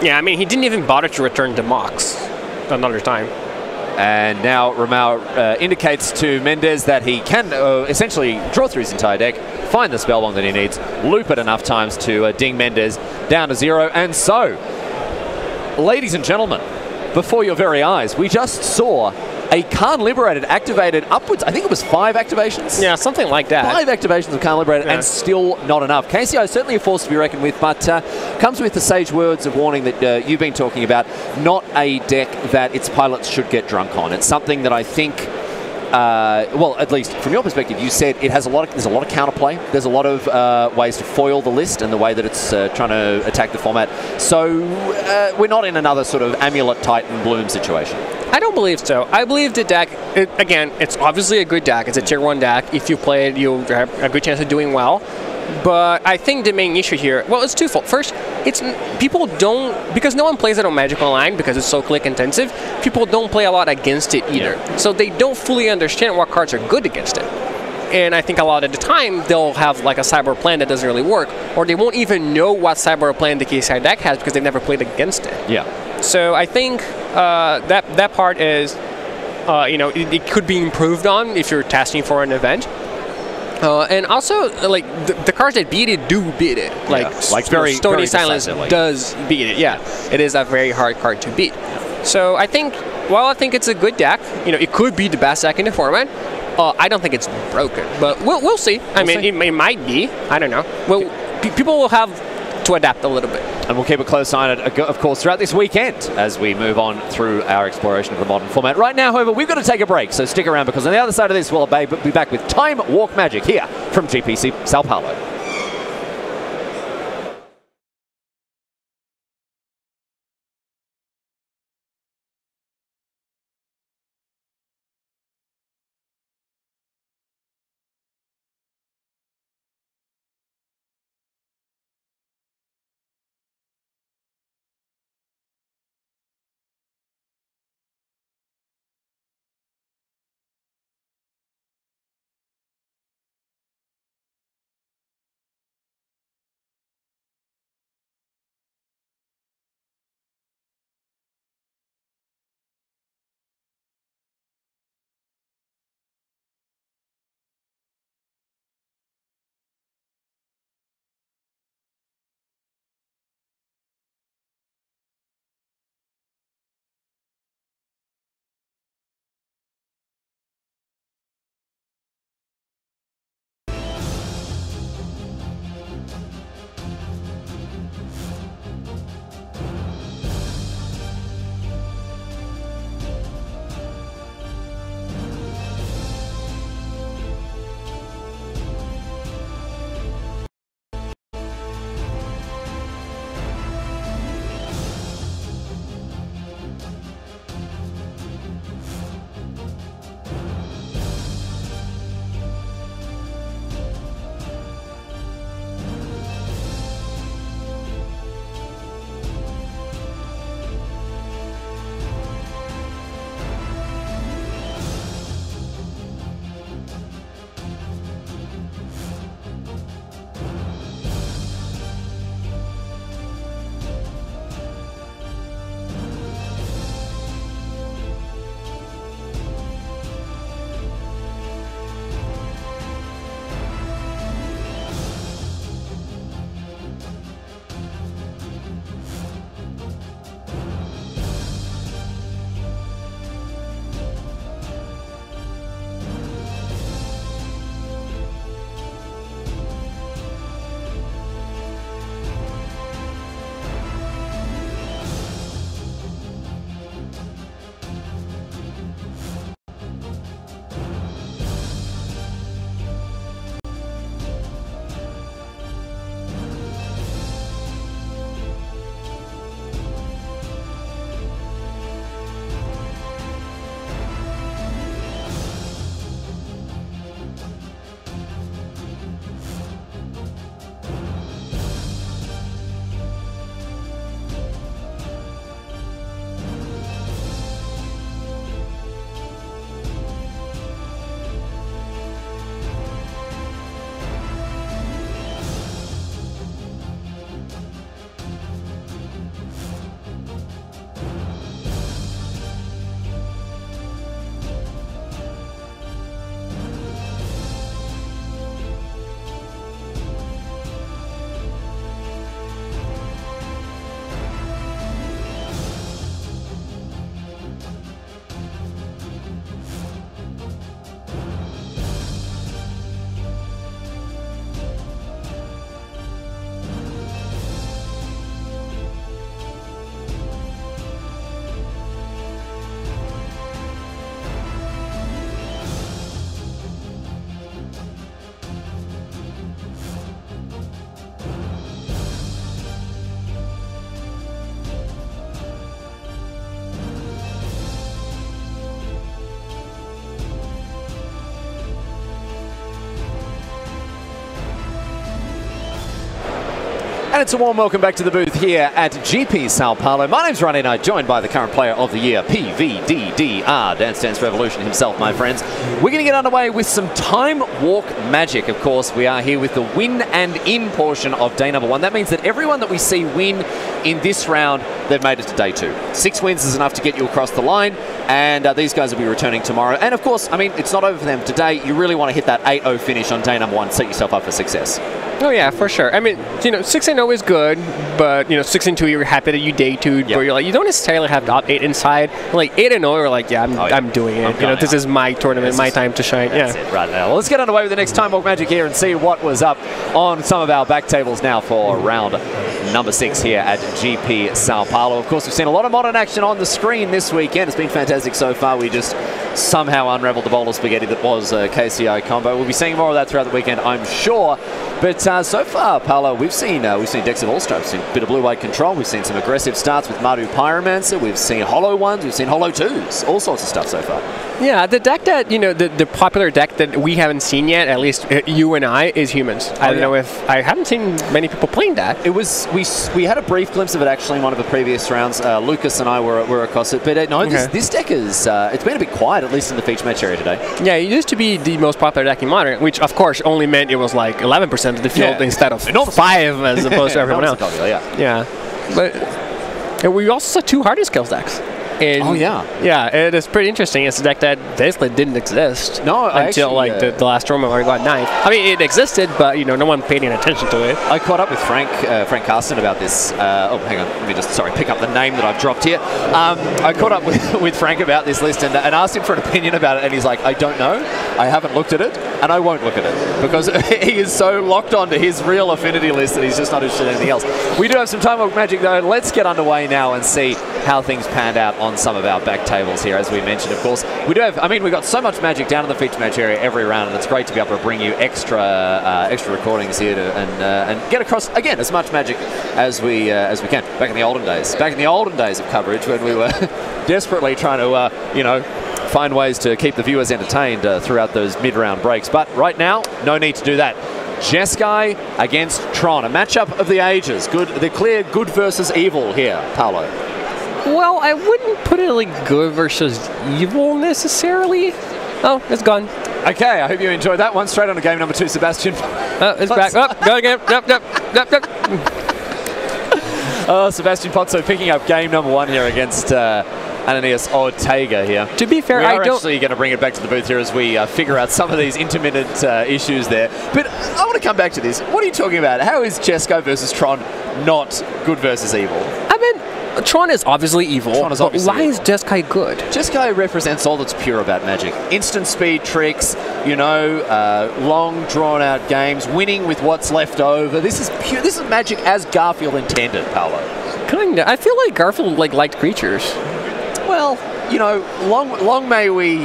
Yeah, I mean, he didn't even bother to return to Mox another time. And now Ramau indicates to Mendes that he can essentially draw through his entire deck, find the Spellbomb that he needs, loop it enough times to ding Mendes down to 0. And so, ladies and gentlemen, before your very eyes, we just saw a Khan Liberated activated upwards, I think it was 5 activations? Yeah, something like that. 5 activations of Khan Liberated, and still not enough. KCI is certainly a force to be reckoned with, but comes with the sage words of warning that you've been talking about. Not a deck that its pilots should get drunk on. It's something that I think, well, at least from your perspective, you said it has there's a lot of counterplay. There's a lot of ways to foil the list and the way that it's trying to attack the format. So we're not in another sort of Amulet Titan Bloom situation. I don't believe so. I believe the deck, again, it's obviously a good deck. It's a tier 1 deck. If you play it, you'll have a good chance of doing well. But I think the main issue here, well, it's twofold. First, people don't, because no one plays it on Magic Online because it's so click intensive, people don't play a lot against it either. Yeah. So they don't fully understand what cards are good against it. And I think a lot of the time, they'll have like a Cyber plan that doesn't really work, or they won't even know what Cyber plan the KCI deck has because they've never played against it. Yeah. So I think that part is, it could be improved on if you're testing for an event. And also, like, the cards that beat it do beat it. Like very Stony Silence does beat it. Yeah, it is a very hard card to beat. So I think, while I think it's a good deck, it could be the best deck in the format. I don't think it's broken, but we'll see. I mean, it might be. I don't know. Well, people will have to adapt a little bit. And we'll keep a close eye on it, of course, throughout this weekend as we move on through our exploration of the modern format. Right now, however, we've got to take a break, so stick around, because on the other side of this, we'll be back with Time Walk Magic here from GPC Sao Paulo. And it's a warm welcome back to the booth here at GP Sao Paulo. My name's Ronnie Knight, joined by the current player of the year, PVDDR, Dance Dance Revolution himself, my friends. We're going to get underway with some time walk magic. Of course, we are here with the win and in portion of day number 1. That means that everyone that we see win in this round, they've made it to day 2. 6 wins is enough to get you across the line, and these guys will be returning tomorrow. And of course, I mean, it's not over for them today. You really want to hit that 8-0 finish on day number 1, set yourself up for success. Oh yeah, for sure. I mean, 6-0 is good, but 6-2 you're happy that you day 2, but you're like, you don't necessarily have top 8 inside. Like 8-0, you're like, yeah, I'm doing it. This is my tournament, my time to shine. That's it right now. Well, let's get underway with the next time walk magic here and see what was up on some of our back tables now for round number 6 here at GP Sao Paulo. Of course, we've seen a lot of modern action on the screen this weekend. It's been fantastic so far. We just somehow unraveled the bowl of spaghetti that was KCI combo. We'll be seeing more of that throughout the weekend, I'm sure. But so far, Paulo, we've seen decks of all stripes. We've seen a bit of blue-white control. We've seen some aggressive starts with Maru Pyromancer. We've seen hollow ones. We've seen hollow 2s. All sorts of stuff so far. Yeah, the deck that, the popular deck that we haven't seen yet, at least you and I, is Humans. I don't know if, I haven't seen many people playing that. It was, we had a brief glimpse of it actually in one of the previous rounds. Lucas and I were across it. But no, this deck is, it's been a bit quiet, at least in the feature match area today. Yeah, it used to be the most popular deck in Modern, which of course only meant it was like 11% of the field instead of 5 as opposed to everyone else. Yeah. But we also saw 2 Hardy Skills decks. And yeah, it is pretty interesting. It's a deck that basically didn't exist until the last tournament where we got 9th. I mean, it existed, but no one paid any attention to it. I caught up with Frank Carson about this. Oh, hang on, let me just pick up the name that I've dropped here. I caught up with Frank about this list and asked him for an opinion about it, and he's like, I don't know, I haven't looked at it, and I won't look at it because he is so locked onto his real affinity list that he's just not interested in anything else. We do have some time walk magic though. Let's get underway now and see how things panned out on some of our back tables here. As we mentioned, of course, we do have, I mean, we've got so much magic down in the feature match area every round, and it's great to be able to bring you extra recordings here and get across, again, as much magic as we can. Back in the olden days of coverage when we were desperately trying to, find ways to keep the viewers entertained throughout those mid-round breaks. But right now, no need to do that. Jeskai against Tron, a matchup of the ages. The clear good versus evil here, Paulo. Well, I wouldn't put it like good versus evil necessarily. Oh, it's gone. Okay, I hope you enjoyed that one. Straight on to game number 2, Sebastian. It's back. Up, go again. Yep. Sebastian Pozzo picking up game number 1 here against Ananias Ortega here. To be fair, I don't actually going to bring it back to the booth here as we figure out some of these intermittent issues there. But I want to come back to this. What are you talking about? How is Jeskai versus Tron not good versus evil? I mean, Tron is obviously evil, but why is Jeskai good? Jeskai represents all that's pure about Magic. Instant speed tricks, long drawn-out games, winning with what's left over. This is pure. This is Magic as Garfield intended, Paulo. Kinda. I feel like Garfield liked creatures. Well, long may we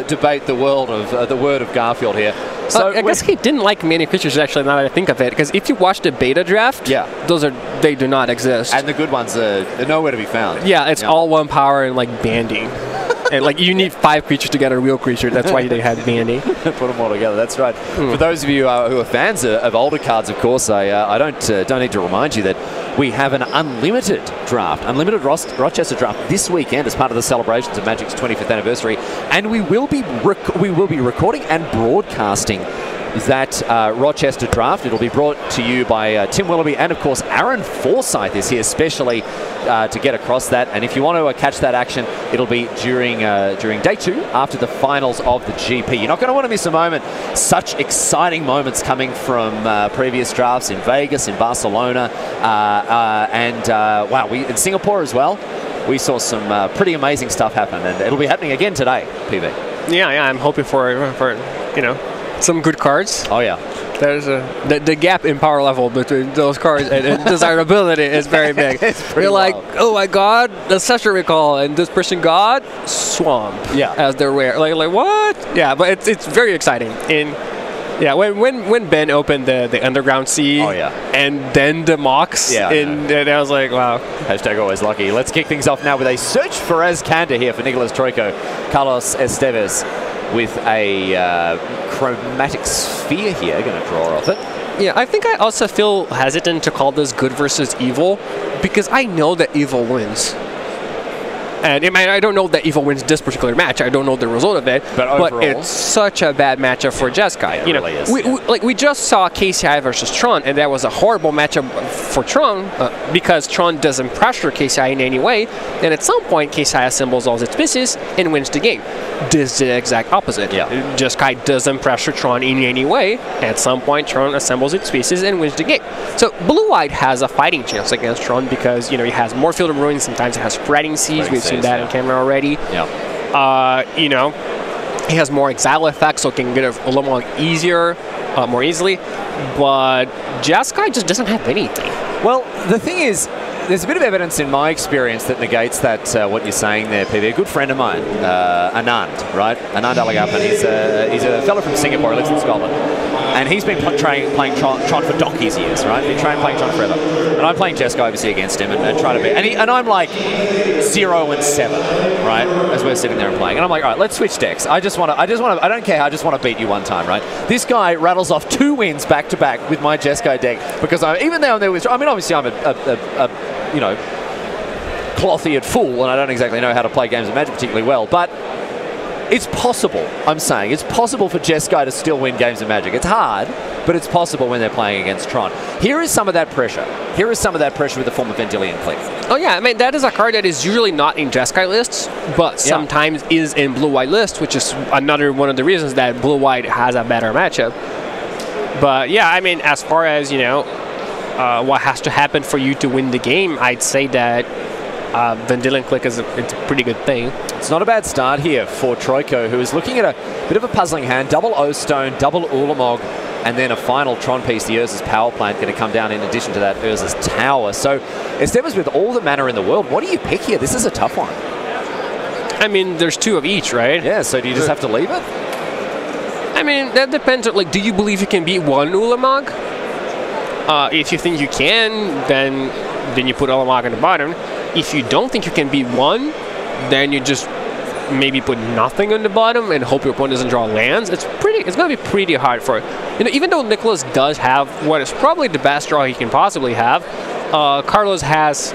debate the word of Garfield here. So I guess he didn't like many creatures, actually, now that I think of it, because if you watch the beta draft, they do not exist. And the good ones are nowhere to be found. Yeah, it's all 1 power and banding. And you need 5 creatures to get a real creature. That's why they had banding. Put them all together. That's right. For those of you who are fans of older cards, of course, I don't need to remind you that we have an unlimited draft, unlimited Rochester draft this weekend as part of the celebrations of Magic's 25th anniversary, and we will be recording and broadcasting that Rochester draft. It'll be brought to you by Tim Willoughby, and of course Aaron Forsyth is here especially to get across that. And if you want to catch that action, it'll be during day 2 after the finals of the GP. You're not going to want to miss a moment. Such exciting moments coming from previous drafts in Vegas, in Barcelona, and wow, in Singapore as well. We saw some pretty amazing stuff happen, and it'll be happening again today, PV. Yeah, I'm hoping for some good cards. Oh yeah. There's the gap in power level between those cards and desirability is very big. You're like, oh my god, Ancestral Recall, and this person got Swamp as their rare. Like what? Yeah, but it's very exciting. Yeah, when Ben opened the Underground Sea, and then the Mox, and I was like, wow. Hashtag always lucky. Let's kick things off now with a search for Azkanda here for Nicolas Troiko, Carlos Esteves. with a chromatic sphere here. Going to draw off it. Yeah, I think I also feel hesitant to call this good versus evil because I know that evil wins. And I mean, I don't know that evil wins this particular match. I don't know the result of it. But it's such a bad matchup for Jeskai. You know, really is, we just saw KCI versus Tron, and that was a horrible matchup for Tron because Tron doesn't pressure KCI in any way. And at some point, KCI assembles all its pieces and wins the game. This is the exact opposite. Yeah. Jeskai doesn't pressure Tron in any way. At some point, Tron assembles its pieces and wins the game. So Blue-White has a fighting chance against Tron because, you know, he has more Field of Ruin. Sometimes it has Spreading Seas. We've seen that in camera already. Yeah. You know, he has more exile effects, so it can get a little more easier, more easily. But Jeskai just doesn't have anything. Well, the thing is, there's a bit of evidence in my experience that negates that what you're saying there, PB. A good friend of mine, Anand, right? Anand Alagapan. He's a fellow from Singapore. He lives in Scotland. And he's been playing Tron for donkey's years, right? Been playing Tron forever. And I'm playing Jeskai obviously against him and trying to beat. And I'm like 0-7, right? As we're sitting there and playing. And I'm like, all right, let's switch decks. I don't care. I just want to beat you one time, right? This guy rattles off 2 wins back to back with my Jeskai deck because even though there was, I mean, obviously I'm a you know, cloth-eared fool, and I don't exactly know how to play games of Magic particularly well, but it's possible, I'm saying. It's possible for Jeskai to still win games of Magic. It's hard, but it's possible when they're playing against Tron. Here is some of that pressure. Here is some of that pressure with the form of Vendilion Click. Oh yeah, I mean, that is a card that is usually not in Jeskai lists, but sometimes is in Blue-White lists, which is another one of the reasons that Blue-White has a better matchup. But yeah, I mean, as far as, you know, what has to happen for you to win the game, I'd say that Vendilion Click is it's a pretty good thing. It's not a bad start here for Troiko, who is looking at a bit of a puzzling hand. Double O-Stone, double Ulamog, and then a final Tron piece, the Urza's Power Plant, going to come down in addition to that Urza's Tower. So Esteves, with all the mana in the world, what do you pick here? This is a tough one. I mean, there's 2 of each, right? Yeah, so do you just have to leave it? I mean, that depends on, like, do you believe you can beat 1 Ulamog? If you think you can, then you put Ulamog on the bottom. If you don't think you can beat 1, then you just maybe put nothing on the bottom and hope your opponent doesn't draw lands. It's going to be pretty hard for it. You know, even though Nicholas does have what is probably the best draw he can possibly have, Carlos has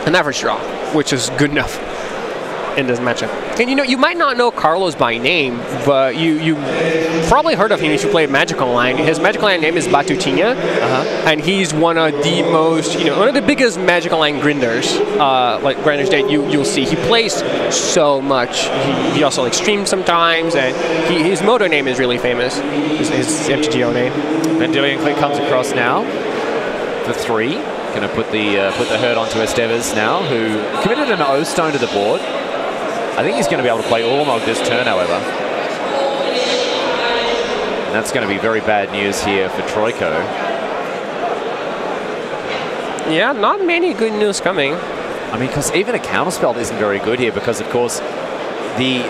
an average draw, which is good enough in this matchup. And you know, you might not know Carlos by name, but you probably heard of him if you play Magic Online. His Magic Online name is Batutinha, and he's one of the most, you know, one of the biggest Magic Online grinders, like grinders that you'll see. He plays so much. He also like streams sometimes, and his Moto name is really famous. His MTGO name. Vendilion Click comes across now for 3. Going to put the herd onto Esteves now, who committed an O-Stone to the board. I think he's going to be able to play Ulamog this turn, however. And that's going to be very bad news here for Troiko. Yeah, not many good news coming. I mean, because even a counterspell isn't very good here because, of course, the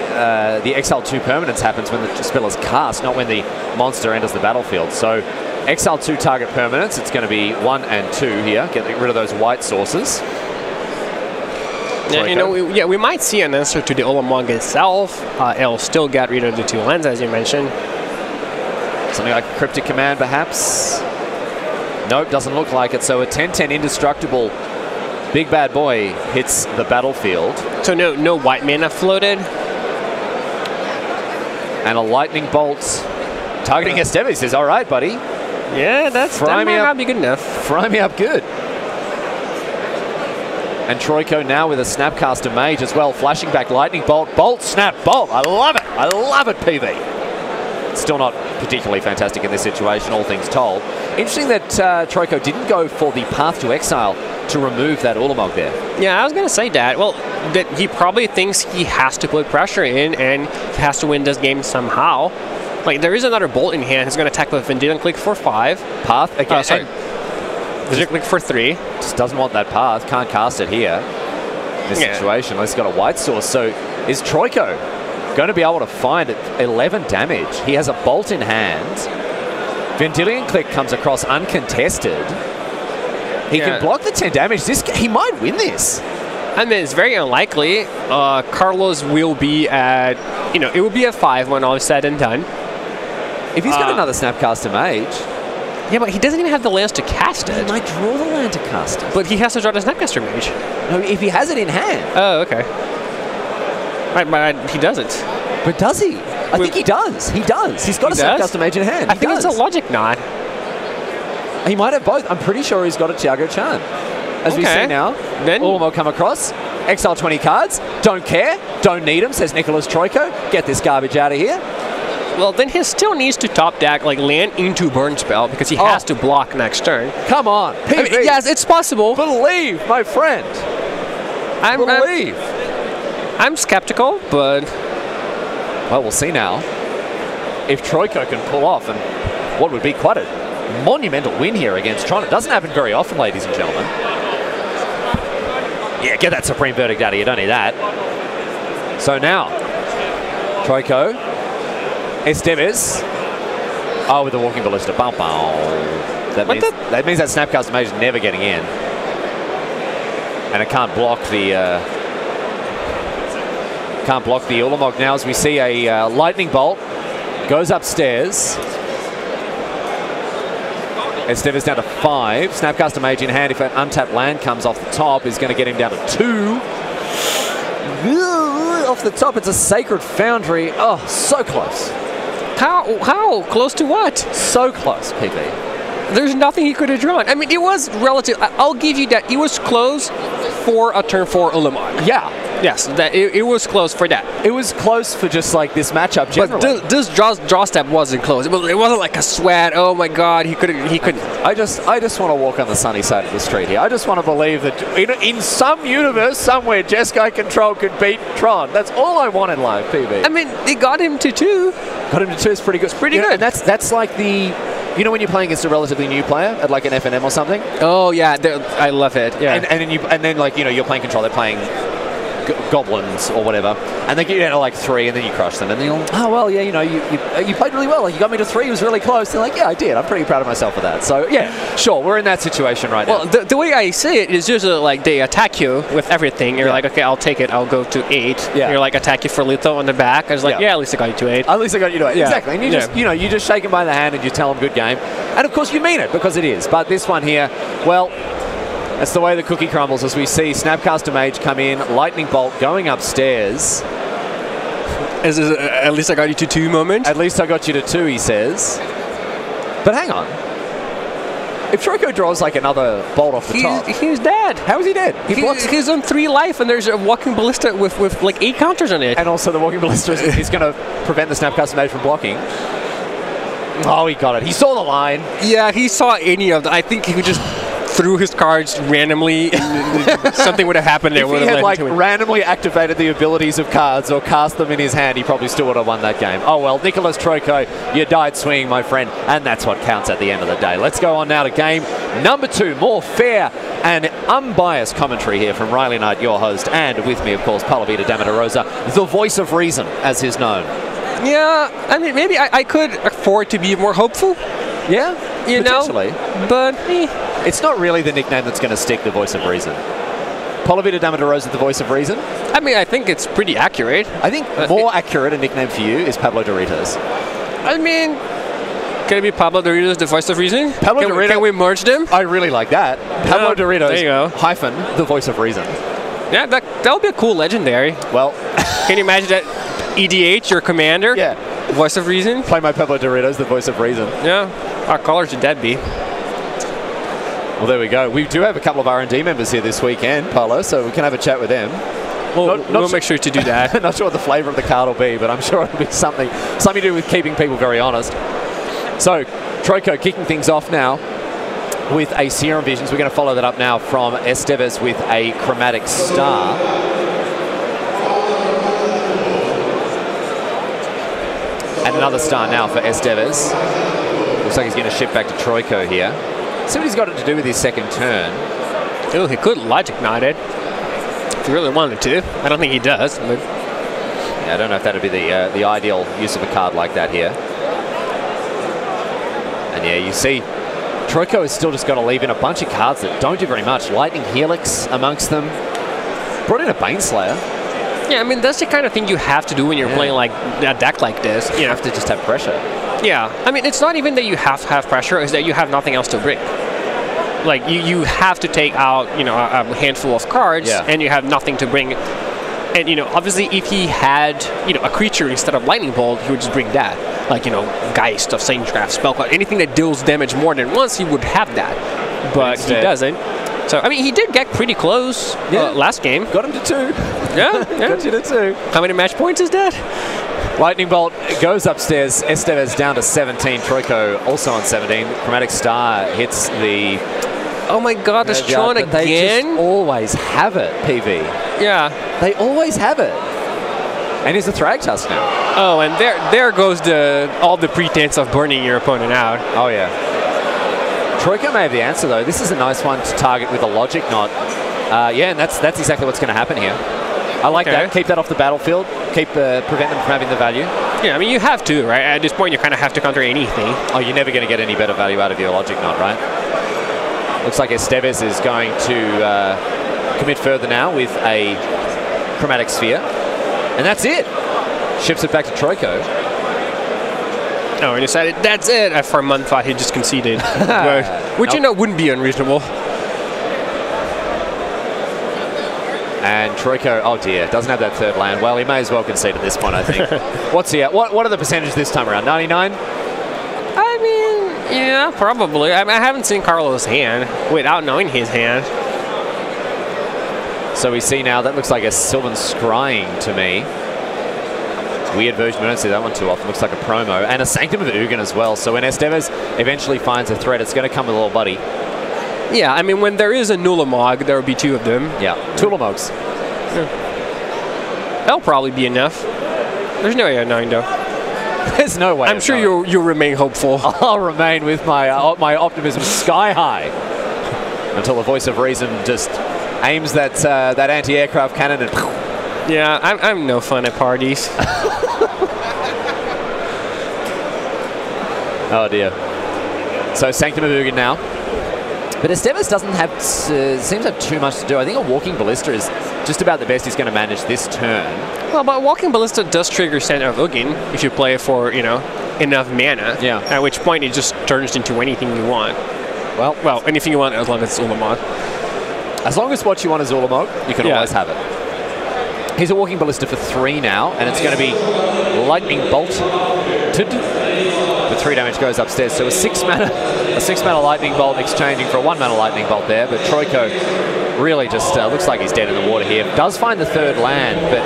Exile 2 permanence happens when the spell is cast, not when the monster enters the battlefield. So, Exile 2 target permanence, it's going to be 1 and 2 here. Get rid of those white sources. Yeah, you know, we might see an answer to the Ulamog itself. It'll still get rid of the 2 lands, as you mentioned. Something like Cryptic Command, perhaps? Nope, doesn't look like it. So a 10-10 indestructible big bad boy hits the battlefield. So no white mana floated? And a lightning bolt targeting Esteves says, all right, buddy. Yeah, that might not be good enough. Fry me up good. And Troiko now with a Snapcaster Mage as well, flashing back Lightning Bolt, Bolt, Snap, Bolt. I love it. I love it, PV. Still not particularly fantastic in this situation, all things told. Interesting that Troiko didn't go for the Path to Exile to remove that Ulamog there. Yeah, I was going to say that. Well, that he probably thinks he has to put pressure in and he has to win this game somehow. Like, there is another Bolt in hand. He's going to attack with Vendilion Click for 5. Path again. Sorry. Vendilion Click for 3. Just doesn't want that path. Can't cast it here. In this situation, unless he's got a white source. So is Troiko going to be able to find 11 damage? He has a Bolt in hand. Vendilion Click comes across uncontested. He can block the 10 damage. He might win this. I mean, it's very unlikely. Carlos will be at, it will be at 5 when all is said and done. If he's got another Snapcaster Mage... Yeah, but he doesn't even have the lands to cast it. He might draw the land to cast it. But he has to draw the Snapcaster Mage. No, if he has it in hand. Oh, okay. Right, but he doesn't. But does he? I think he does. He does. He's got a Snapcaster Mage in hand. I think it's a logic nod. He might have both. I'm pretty sure he's got a Tiago Chan. As we see now, then Ulamog come across. Exile 20 cards. Don't care. Don't need them, says Nicholas Troiko. Get this garbage out of here. Well, then he still needs to top deck, like, land into Burn Spell, because he has to block next turn. Come on. I mean, yes, it's possible. Believe, my friend. Believe. I'm skeptical, but... Well, we'll see now if Troiko can pull off, and what would be quite a monumental win here against Tron. It doesn't happen very often, ladies and gentlemen. Yeah, get that Supreme Verdict out of here. You don't need that. So now, Troiko... Esteves. Oh, with the Walking Ballista. That means that Snapcaster Mage is never getting in. And it can't block the Ulamog now, as we see a Lightning Bolt goes upstairs. Esteves down to 5. Snapcaster Mage in hand. If an untapped land comes off the top, is going to get him down to 2. Off the top, it's a Sacred Foundry. Oh, so close. How? Close to what? So close, PB. There's nothing he could have drawn. I mean, it was relative. I'll give you that. It was close for a turn 4 Ulamog. Yeah. Yes, that it was close for that. It was close for just like this matchup generally. But this draw step wasn't close. It wasn't like a sweat. Oh my God, he couldn't. I just want to walk on the sunny side of the street here. I just want to believe that in some universe somewhere, Jeskai Control could beat Tron. That's all I want in life, PB. I mean, they got him to 2. Got him to 2 is pretty good. It's pretty good. And that's like the. You know when you're playing against a relatively new player at like an FNM or something? Oh yeah, I love it. Yeah. And then like you're playing Control. They're playing goblins or whatever, and they get you down to like 3, and then you crush them, and then you're, oh well, yeah, you played really well. Like you got me to 3, it was really close. They're like, yeah, I did. I'm pretty proud of myself for that. So yeah, sure, we're in that situation right now. Well, the way I see it is just like they attack you with everything. You're like, okay, I'll take it. I'll go to 8. Yeah. You're like attack you for lethal on the back. I was like, yeah, at least I got you to 8. At least I got you to 8. Yeah. Exactly. And you just you just shake them by the hand and you tell them good game, and of course you mean it because it is. But this one here, well. That's the way the cookie crumbles as we see Snapcaster Mage come in, Lightning Bolt going upstairs. Is this at least I got you to 2 moment? At least I got you to 2, he says. But hang on. If Troiko draws like another bolt off the top... He's dead. How is he dead? He's on 3 life and there's a Walking Ballista with like 8 counters on it. And also the Walking Ballista is going to prevent the Snapcaster Mage from blocking. Oh, he got it. He saw the line. Yeah, he saw any of them. I think he would just... threw his cards randomly and something would have happened there. If he had like randomly activated the abilities of cards or cast them in his hand, he probably still would have won that game. Oh well, Nicholas Troiko, you died swinging, my friend, and that's what counts at the end of the day. Let's go on now to game number 2. More fair and unbiased commentary here from Riley Knight, your host, and with me, of course, Paulo Rosa, the voice of reason, as he's known. Yeah, I mean, maybe I could afford to be more hopeful. Yeah, you know, but it's not really the nickname that's going to stick, the voice of reason. Paulo Rosa, the voice of reason? I mean, I think it's pretty accurate. I think more accurate a nickname for you is Pablo Doritos. I mean, can it be Pablo Doritos, the voice of reason? Can we merge them? I really like that. Pablo Doritos, there you go. Hyphen, the voice of reason. Yeah, that would be a cool legendary. Well, can you imagine that? EDH, your commander? Yeah. Voice of reason? Play my Pablo Doritos, the voice of reason. Yeah. Our callers are deadbeat. Well, there we go. We do have a couple of R&D members here this weekend, Paulo, so we can have a chat with them. We'll make sure to do that. Not sure what the flavour of the card will be, but I'm sure it'll be something to do with keeping people very honest. So, Troiko kicking things off now with a Serum Visions. We're going to follow that up now from Esteves with a Chromatic Star. And another star now for Esteves. Looks like he's going to ship back to Troiko here. See what he's got it to do with his second turn. Oh, he could Logic Knight it if he really wanted to. I don't think he does. But yeah, I don't know if that would be the ideal use of a card like that here. And yeah, you see, Troiko has still just got to leave in a bunch of cards that don't do very much. Lightning Helix amongst them. Brought in a Baneslayer. Yeah, I mean, that's the kind of thing you have to do when you're playing like a deck like this. You have to just have pressure. Yeah, I mean, it's not even that you have to have pressure, it's that you have nothing else to bring. Like, you have to take out, you know, a handful of cards, and you have nothing to bring. And, you know, obviously, if he had, you know, a creature instead of Lightning Bolt, he would just bring that. Like, you know, Geist of Saintcraft, Spellcraft, anything that deals damage more than once, he would have that. But he doesn't. So, I mean, he did get pretty close last game. Got him to 2. Yeah. Got you to 2. How many match points is that? Lightning Bolt goes upstairs. Estevez down to 17. Troiko also on 17. Chromatic Star hits the... Oh my god, the Tron again? They just always have it, PV. Yeah. They always have it. And he's a Thragtusk now. Oh, and there goes all the pretense of burning your opponent out. Oh, yeah. Troiko may have the answer, though. This is a nice one to target with a Logic Knot. Yeah, and that's exactly what's going to happen here. I like that. Keep that off the battlefield. Prevent them from having the value. Yeah, I mean, you have to, right? At this point, you kind of have to counter anything. Oh, you're never going to get any better value out of your Logic Knot, right? Looks like Estevez is going to commit further now with a Chromatic Sphere. And that's it. Ships it back to Troiko. Oh, and he decided that's it. For a month, thought he just conceded. Which, you know, wouldn't be unreasonable. And Troiko, oh dear, doesn't have that third land. Well, he may as well concede at this point, I think. What's he at? What are the percentages this time around? 99? I mean, yeah, probably. I haven't seen Carlos' hand without knowing his hand. So we see now, that looks like a Sylvan Scrying to me. Weird version, we don't see that one too often. Looks like a promo. And a Sanctum of Ugin as well. So when Estevez eventually finds a threat, it's going to come with a little buddy. Yeah, I mean, when there is a Nulamog, there will be 2 of them. Yeah, Tulamogs. Yeah. That'll probably be enough. There's no way of knowing, though. There's no way. I'm sure you'll remain hopeful. I'll remain with my optimism sky high until the voice of reason just aims that anti-aircraft cannon and... Yeah, I'm no fun at parties. Oh dear. So Sanctum of Ugin now. But Estevez doesn't have, seems to have too much to do. I think a Walking Ballista is just about the best he's going to manage this turn. Well, but Walking Ballista does trigger Sanctum of Ugin if you play it for, you know, enough mana. Yeah. At which point it just turns into anything you want. Well, anything you want as long as it's Ulamog. As long as what you want is Ulamog, you can always have it. He's a Walking Ballista for 3 now, and it's going to be Lightning Bolted. The 3 damage goes upstairs. So a 6 mana Lightning Bolt exchanging for a 1 mana Lightning Bolt there. But Troiko really just looks like he's dead in the water here. Does find the 3rd land, but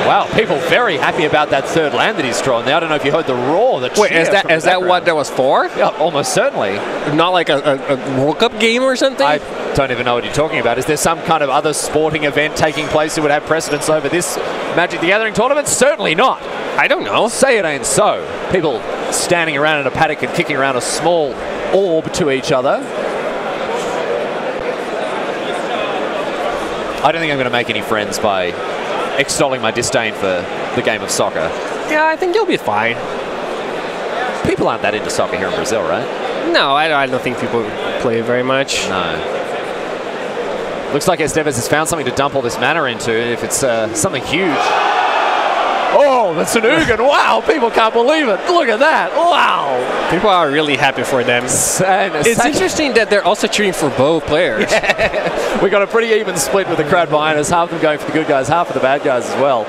wow, people very happy about that 3rd land that he's drawn there. I don't know if you heard the roar. Wait, is that what that was for? Yeah, almost certainly. Not like a World Cup game or something? I don't even know what you're talking about. Is there some kind of other sporting event taking place that would have precedence over this Magic the Gathering tournament? Certainly not. I don't know. Say it ain't so. People standing around in a paddock and kicking around a small orb to each other. I don't think I'm going to make any friends by extolling my disdain for the game of soccer. Yeah, I think you'll be fine. People aren't that into soccer here in Brazil, right? No, I don't think people play it very much. No. Looks like Estevez has found something to dump all this mana into, if it's something huge. Oh, that's an Ugin. Wow, people can't believe it. Look at that. Wow. People are really happy for them. It's interesting that they're also cheering for both players. Yeah. We got a pretty even split with the crowd behind us. Half of them going for the good guys, half of the bad guys as well.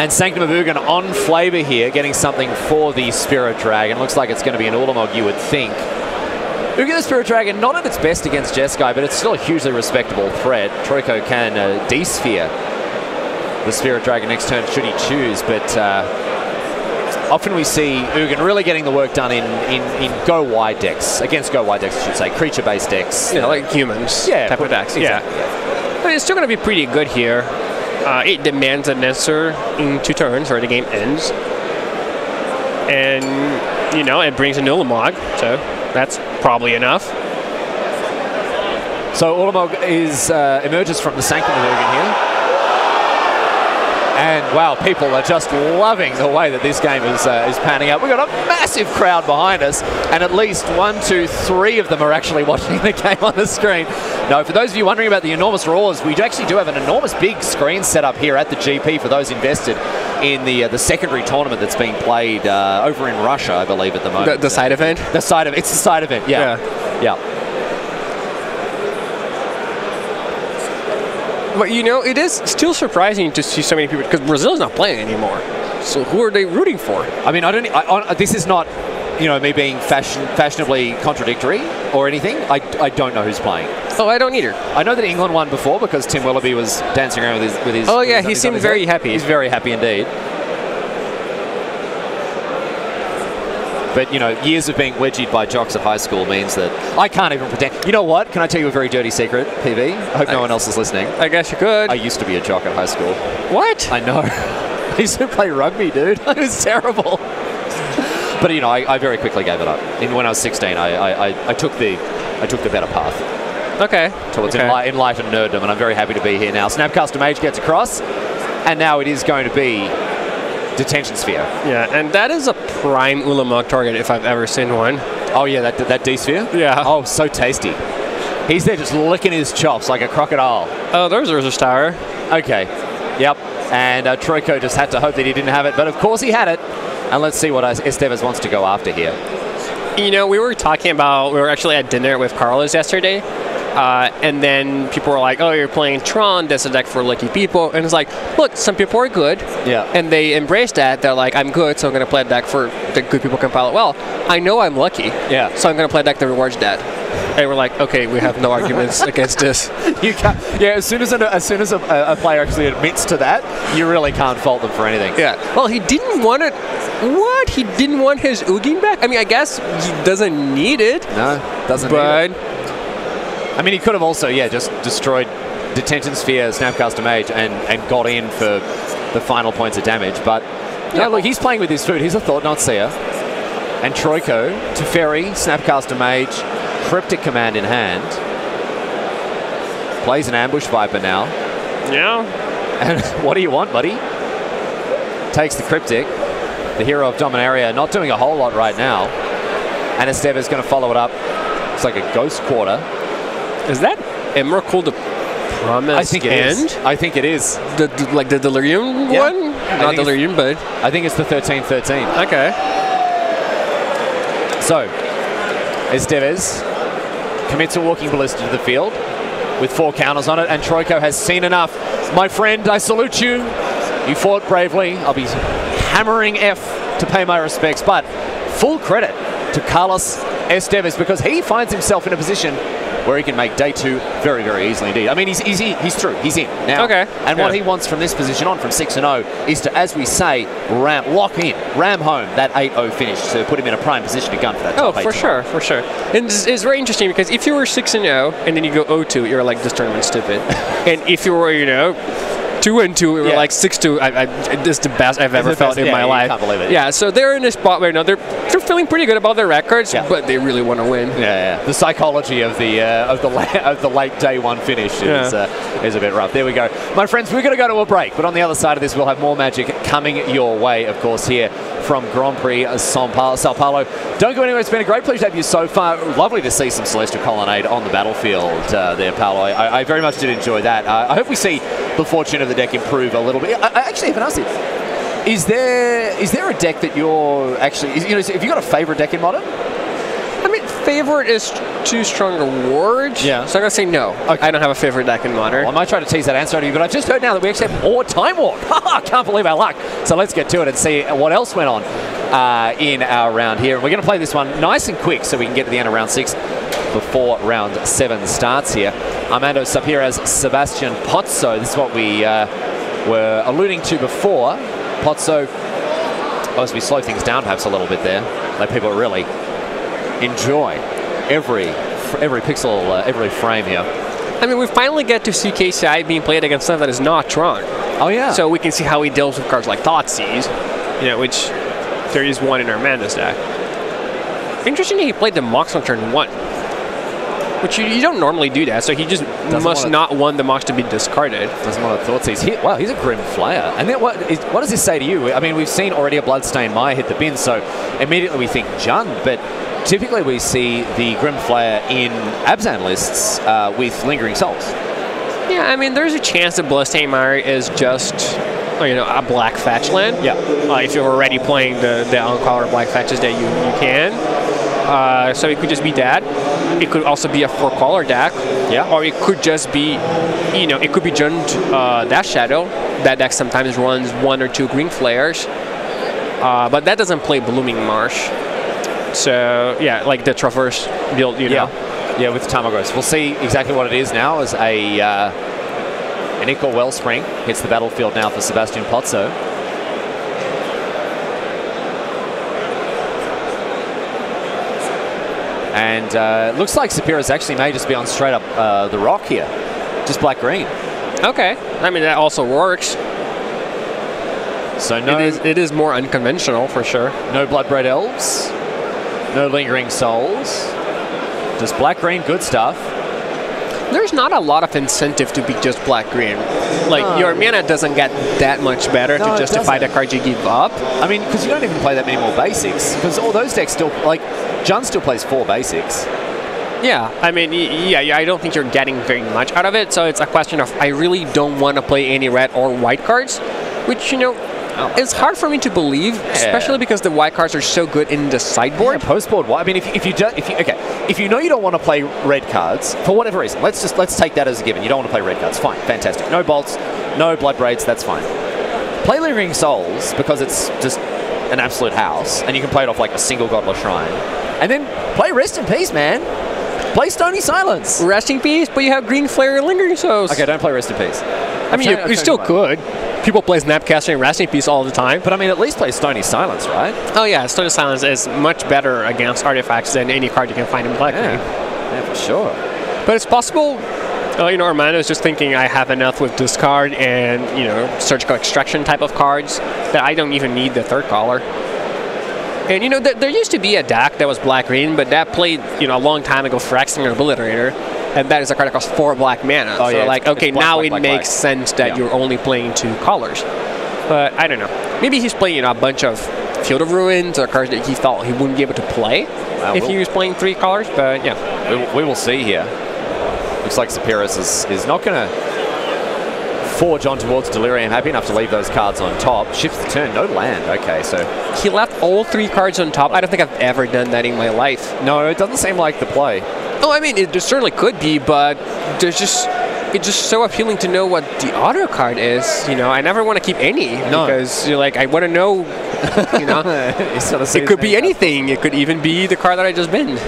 And Sanctum of Ugin on flavor here, getting something for the Spirit Dragon. Looks like it's going to be an Ulamog, you would think. Ugin the Spirit Dragon, not at its best against Jeskai, but it's still a hugely respectable threat. Troiko can de-sphere the Spirit Dragon next turn should he choose, but often we see Ugin really getting the work done in go-wide decks, against go-wide decks, I should say, creature-based decks. Yeah, like humans. Yeah, type of decks. Exactly. Yeah. But it's still going to be pretty good here. It demands an answer in 2 turns, or the game ends. And, you know, it brings a Ulamog, so that's probably enough. So Ulamog is emerges from the Sanctum of Ugin here. And wow, people are just loving the way that this game is panning out. We've got a massive crowd behind us, and at least 1, 2, 3 of them are actually watching the game on the screen. No, for those of you wondering about the enormous roars, we actually do have an enormous big screen set up here at the GP for those invested in the secondary tournament that's being played over in Russia, I believe, at the moment. The side event? It's the side event, yeah. But you know, it is still surprising to see so many people, because Brazil's not playing anymore. So who are they rooting for? I mean, this is not, you know, me being fashionably contradictory or anything. I don't know who's playing. Oh, I don't either. I know that England won before because Tim Willoughby was dancing around with his. Oh yeah, he seemed very happy. He's very happy indeed. But, you know, years of being wedgied by jocks at high school means that I can't even pretend. You know what? Can I tell you a very dirty secret, PB? I hope no one else is listening. I guess you could. I used to be a jock at high school. What? I know. I used to play rugby, dude. It was terrible. But, you know, I very quickly gave it up. When I was 16, I took the better path. Okay. Towards enlightened nerddom, and I'm very happy to be here now. Snapcaster Mage gets across, and now it is going to be Detention Sphere. Yeah, and that is a prime Ulamog target if I've ever seen one. Oh yeah, that D-Sphere? Yeah. Oh, so tasty. He's there just licking his chops like a crocodile. Oh, there's Urza's Tower. Okay. Yep. And Troiko just had to hope that he didn't have it, but of course he had it. And let's see what Esteves wants to go after here. You know, we were actually at dinner with Carlos yesterday. And then people were like, oh, you're playing Tron, that's a deck for lucky people. And it's like, look, some people are good. Yeah. And they embrace that. They're like, I'm good, so I'm going to play a deck for the good people compile it well. I know I'm lucky. Yeah. So I'm going to play a deck that rewards that. And we're like, okay, we have no arguments against this. You can't, yeah, as soon as a player actually admits to that, you really can't fault them for anything. Yeah. Well, he didn't want it. What? He didn't want his Ugin back? I mean, I guess he doesn't need it. No, doesn't need it. I mean, he could have also, just destroyed Detention Sphere, Snapcaster Mage, and got in for the final points of damage. But, no, look, he's playing with his food. He's a Thought Not Seer. And Troiko, Teferi, Snapcaster Mage, Cryptic Command in hand. Plays an Ambush Viper now. Yeah. And what do you want, buddy? Takes the Cryptic. The hero of Dominaria, not doing a whole lot right now. And Esteves going to follow it up. It's like a Ghost Quarter. Is that Emrakul the Promised I think it End? is. I think it is. Like the Delirium one? Not Delirium, but... I think it's the 13-13. Okay. So, Esteves commits a Walking Ballista to the field with 4 counters on it, and Troiko has seen enough. My friend, I salute you. You fought bravely. I'll be hammering F to pay my respects, but full credit to Carlos Esteves because he finds himself in a position where he can make day 2 very, very easily indeed. I mean, he's through. He's in now. Okay. And what he wants from this position on, from 6-0, is to, as we say, ram home that 8-0 finish to put him in a prime position to gun for that top 8. For sure. And it's very interesting because if you were 6-0 and then you go 0-2, you're like, this tournament's stupid. And if you were, 2-2, we were like 6-2. This is the best I've ever felt in my life. Can't believe it. Yeah, so they're in a spot where they're feeling pretty good about their records, but they really want to win. Yeah. The psychology of the late day 1 finish is a bit rough. There we go, my friends. We're going to go to a break, but on the other side of this, we'll have more magic coming your way, of course, here from Grand Prix Sao Paulo. Don't go anywhere. It's been a great pleasure to have you so far. Lovely to see some Celestial Colonnade on the battlefield there, Paulo. I very much did enjoy that. I hope we see the fortune of the deck improve a little bit. I actually haven't asked it. Is there a deck that you're actually... have you got a favourite deck in Modern? I mean, favorite is too strong a word. Yeah. So I'm going to say no. Okay. I don't have a favorite deck in Modern. Well, I might try to tease that answer out of you, but I've just heard now that we actually have more Time Walk. I can't believe our luck. So let's get to it and see what else went on in our round here. And we're going to play this one nice and quick so we can get to the end of round 6 before round 7 starts here. Armando Sapira's Sebastian Pozzo. This is what we were alluding to before. Pozzo, as we slow things down perhaps a little bit there, let people really enjoy every pixel, every frame here. I mean, we finally get to see KCI being played against something that is not Tron. Oh, yeah. So we can see how he deals with cards like Thoughtseize, which there is one in our Amanda's deck. Interesting that he played the Mox on turn 1. which you don't normally do that. So he just must not want the march to be discarded. Doesn't want to thoughts. Wow, he's a Grim Flayer. And then what does this say to you? I mean, we've seen already a Bloodstained Mire hit the bin, so immediately we think Jund, but typically we see the Grim Flayer in Abzan lists with Lingering Souls. Yeah, I mean, there's a chance that Bloodstained Mire is just, a black fetch land. Yeah. If you're already playing the uncolor black fetches that you can. So it could just be that. It could also be a 4-color deck. Yeah. Or it could just be, it could be Jund Dash Shadow. That deck sometimes runs 1 or 2 green flares. But that doesn't play Blooming Marsh. So, yeah, like the Traverse build, know. Yeah, with Tamagos. We'll see exactly what it is now as an Ichor Wellspring hits the battlefield now for Sebastian Pozzo. And looks like Sapira's actually may just be on straight up the rock here. Just black-green. Okay. I mean, that also works. So no, it is more unconventional for sure. No Bloodbraid Elves. No Lingering Souls. Just black-green, good stuff. There's not a lot of incentive to be just black-green. Like, your mana doesn't get that much better to justify the card you give up. I mean, because you don't even play that many more basics. Because all those decks still, like, Jund still plays 4 basics. Yeah, I mean, I don't think you're getting very much out of it. So it's a question of, I really don't want to play any red or white cards, which, it's hard for me to believe, especially because the white cards are so good in the sideboard. Yeah, postboard white. I mean, if you know you don't want to play red cards for whatever reason, let's take that as a given. You don't want to play red cards. Fine, fantastic. No bolts, no blood braids. That's fine. Play Lingering Souls because it's just an absolute house, and you can play it off like a single Godless Shrine, and then play Rest in Peace, man. Play Stony Silence. Rest in Peace, but you have Green Flare and Lingering Souls. Okay, don't play Rest in Peace. I mean, you still could. People play Snapcaster and Rest in Peace all the time. But I mean, at least play Stony Silence, right? Oh yeah, Stony Silence is much better against artifacts than any card you can find in black. Yeah, for sure. But it's possible, Armando's just thinking I have enough with this card and, Surgical Extraction type of cards that I don't even need the 3rd color. And, there used to be a deck that was black-green, but that played, a long time ago Phyrexian Obliterator. And that is a card that costs 4 black mana. Oh, so, yeah, okay, now it makes black. sense that you're only playing 2 colors. But I don't know. Maybe he's playing a bunch of Field of Ruins or cards that he thought he wouldn't be able to play if he was playing 3 colors. But, yeah. We will see here. Looks like Sapiras is not going to forge on towards Delirium. Happy enough to leave those cards on top. Shifts the turn. No land. Okay, so he left all 3 cards on top. I don't think I've ever done that in my life. No, it doesn't seem like the play. Oh, I mean, it certainly could be, but it's just so appealing to know what the auto card is. I never want to keep any because you're like, I want to know. It could be anything. It could even be the card that I just binned.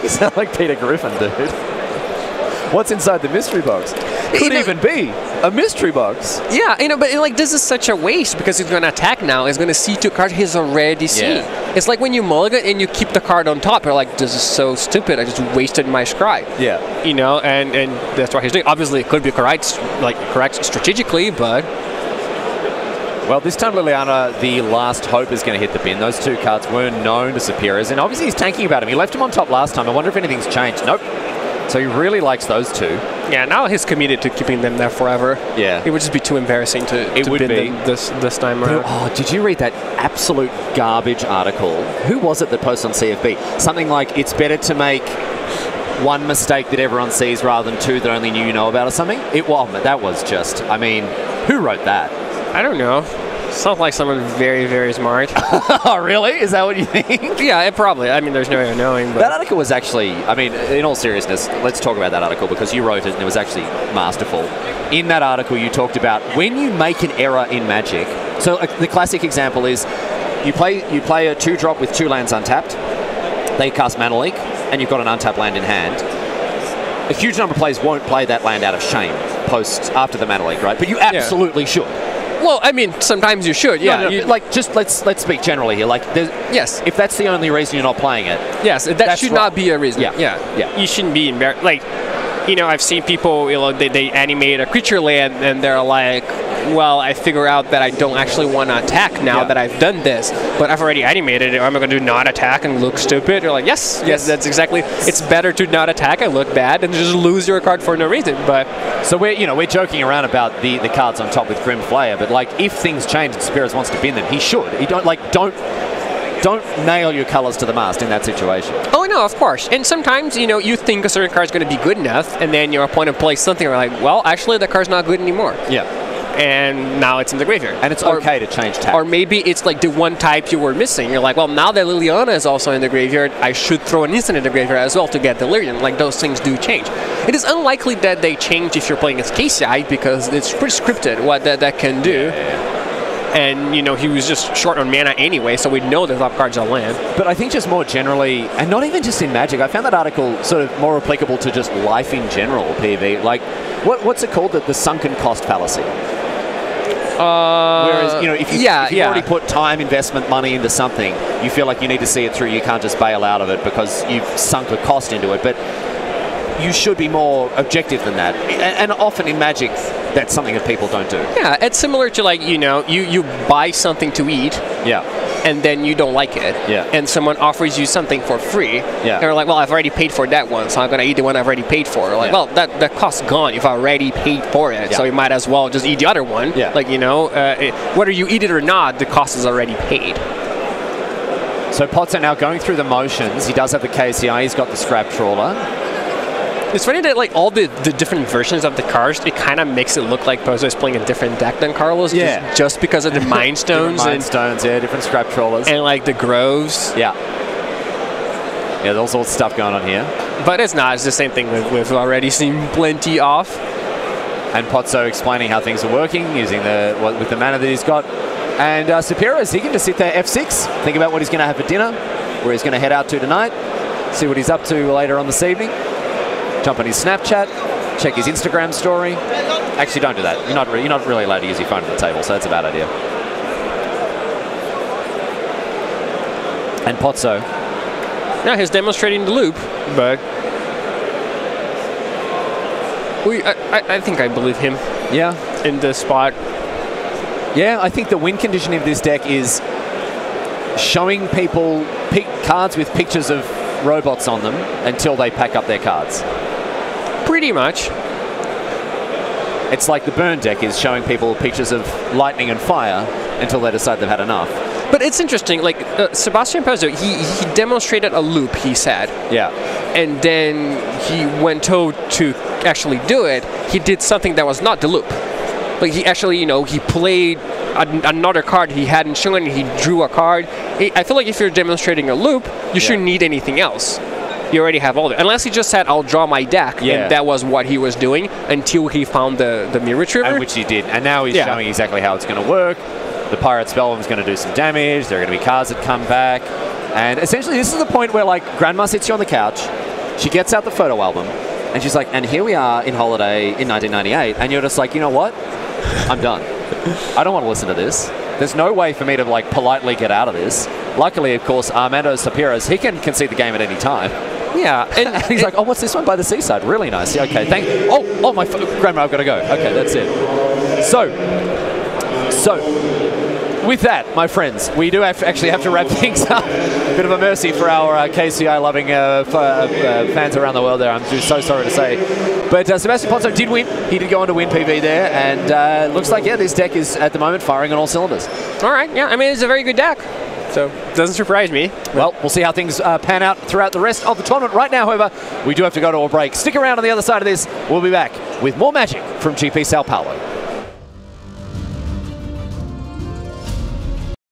You sound like Peter Griffin, dude. What's inside the mystery box? Could even be a mystery box. Yeah, but this is such a waste because he's going to attack now. He's going to see 2 cards he's already seen. Yeah. It's like when you mulligan and you keep the card on top. You're like, this is so stupid. I just wasted my scry. Yeah. And that's what he's doing. Obviously, it could be correct strategically, but. Well, this time Liliana, the Last Hope is going to hit the bin. Those 2 cards were known to Sapiras, and obviously he's tanking about him. He left him on top last time. I wonder if anything's changed. Nope. So he really likes those 2. Yeah, now he's committed to keeping them there forever. Yeah. It would just be too embarrassing to bin them this time around. Oh, did you read that absolute garbage article? Who was it that posted on CFB? Something like, it's better to make 1 mistake that everyone sees rather than 2 that only you know about or something? That was just, I mean, who wrote that? I don't know. Sounds like someone very, very smart. Oh, really? Is that what you think? Yeah, it probably. I mean, there's no way of knowing. But that article was actually, I mean, in all seriousness, let's talk about that article because you wrote it and it was actually masterful. In that article, you talked about when you make an error in Magic. So the classic example is you play a 2-drop with 2 lands untapped. They cast Mana Leak, and you've got an untapped land in hand. A huge number of players won't play that land out of shame after the Mana Leak, right? But you absolutely should. Well, I mean, sometimes you should, yeah. No, just let's speak generally here. Yes. If that's the only reason you're not playing it, yes, that should not be a reason. Yeah. You shouldn't be embarrassed. I've seen people, they animate a creature land and they're like, well, I figure out that I don't actually want to attack now that I've done this, but I've already animated it. Am I going to do not attack and look stupid? You're like, yes, that's exactly. It's better to not attack and look bad than just lose your card for no reason. But so we're joking around about the cards on top with Grim Flayer, but like if things change and Spiros wants to bin them, he should. He don't nail your colors to the mast in that situation. Oh no, of course. And sometimes you think a certain card is going to be good enough, and then your opponent plays something, and you're like, well, actually the card's not good anymore. Yeah. And now it's in the graveyard. And it's okay to change tack. Or maybe it's like the one type you were missing. You're like, well, now that Liliana is also in the graveyard, I should throw an instant in the graveyard as well to get Delirium. Like, those things do change. It is unlikely that they change if you're playing as KCI, because it's pretty scripted what that can do. Yeah. And, he was just short on mana anyway, so we know the top cards are land. But I think just more generally, and not even just in Magic, I found that article sort of more applicable to just life in general, PV. Like, what's it called? The sunken cost fallacy. Whereas, if you've already put time, investment, money into something, you feel like you need to see it through. You can't just bail out of it because you've sunk a cost into it. But you should be more objective than that. And often in Magic, that's something that people don't do. Yeah, it's similar to like, you buy something to eat. Yeah. And then you don't like it. Yeah. And someone offers you something for free. Yeah. And you're like, well, I've already paid for that one, so I'm going to eat the one I've already paid for. Like, well, that cost's gone. You've already paid for it, so you might as well just eat the other one. Yeah. Like, whether you eat it or not, the cost is already paid. So Potso now going through the motions. He does have the KCI. He's got the Scrap Trawler. It's funny that like all the different versions of the cards, it kind of makes it look like Pozo is playing a different deck than Carlos. Yeah. Just because of the Mind Stones. Different Scrap Trawlers. And like the Groves. Yeah. Yeah, there's all sorts of stuff going on here. But it's not. It's the same thing we've already seen plenty of. And Potso explaining how things are working, using with the mana that he's got. And Spiros, he can just sit there F6, think about what he's going to have for dinner, where he's going to head out to tonight, see what he's up to later on this evening. Jump on his Snapchat, check his Instagram story. Actually, don't do that. You're not really allowed to use your phone at the table, so that's a bad idea. And Potso. Yeah, he's demonstrating the loop, but I think I believe him. Yeah. In this spot. Yeah, I think the win condition of this deck is showing people cards with pictures of robots on them until they pack up their cards. Pretty much. It's like the burn deck is showing people pictures of lightning and fire until they decide they've had enough. But it's interesting, like Sebastian Pozo, he demonstrated a loop, he said. Yeah. And then he went to actually do it. He did something that was not the loop. Like he actually, he played another card he hadn't shown, and he drew a card. I feel like if you're demonstrating a loop, you shouldn't need anything else. You already have all that. Unless he just said, I'll draw my deck, and that was what he was doing until he found the Mirror Retriever. And which he did. And now he's showing exactly how it's going to work. The Pirate Spellbomb's going to do some damage. There are going to be cards that come back. And essentially, this is the point where, like, Grandma sits you on the couch. She gets out the photo album. And she's like, and here we are in Holiday in 1998. And you're just like, you know what? I'm done. I don't want to listen to this. There's no way for me to, like, politely get out of this. Luckily, of course, Armando Sapiras, he can concede the game at any time. Yeah. And he's like, oh, what's this one by the seaside? Really nice. Yeah, okay, oh, my Grandma, I've got to go. Okay, that's it. So, with that, my friends, we do actually have to wrap things up. Bit of a mercy for our KCI-loving fans around the world there. I'm just so sorry to say. But Sebastian Potso did win. He did go on to win PV there. And looks like, this deck is, at the moment, firing on all cylinders. All right, yeah. I mean, it's a very good deck. So, doesn't surprise me. Well, we'll see how things pan out throughout the rest of the tournament. Right now, however, we do have to go to a break. Stick around on the other side of this. We'll be back with more Magic from GP Sao Paulo.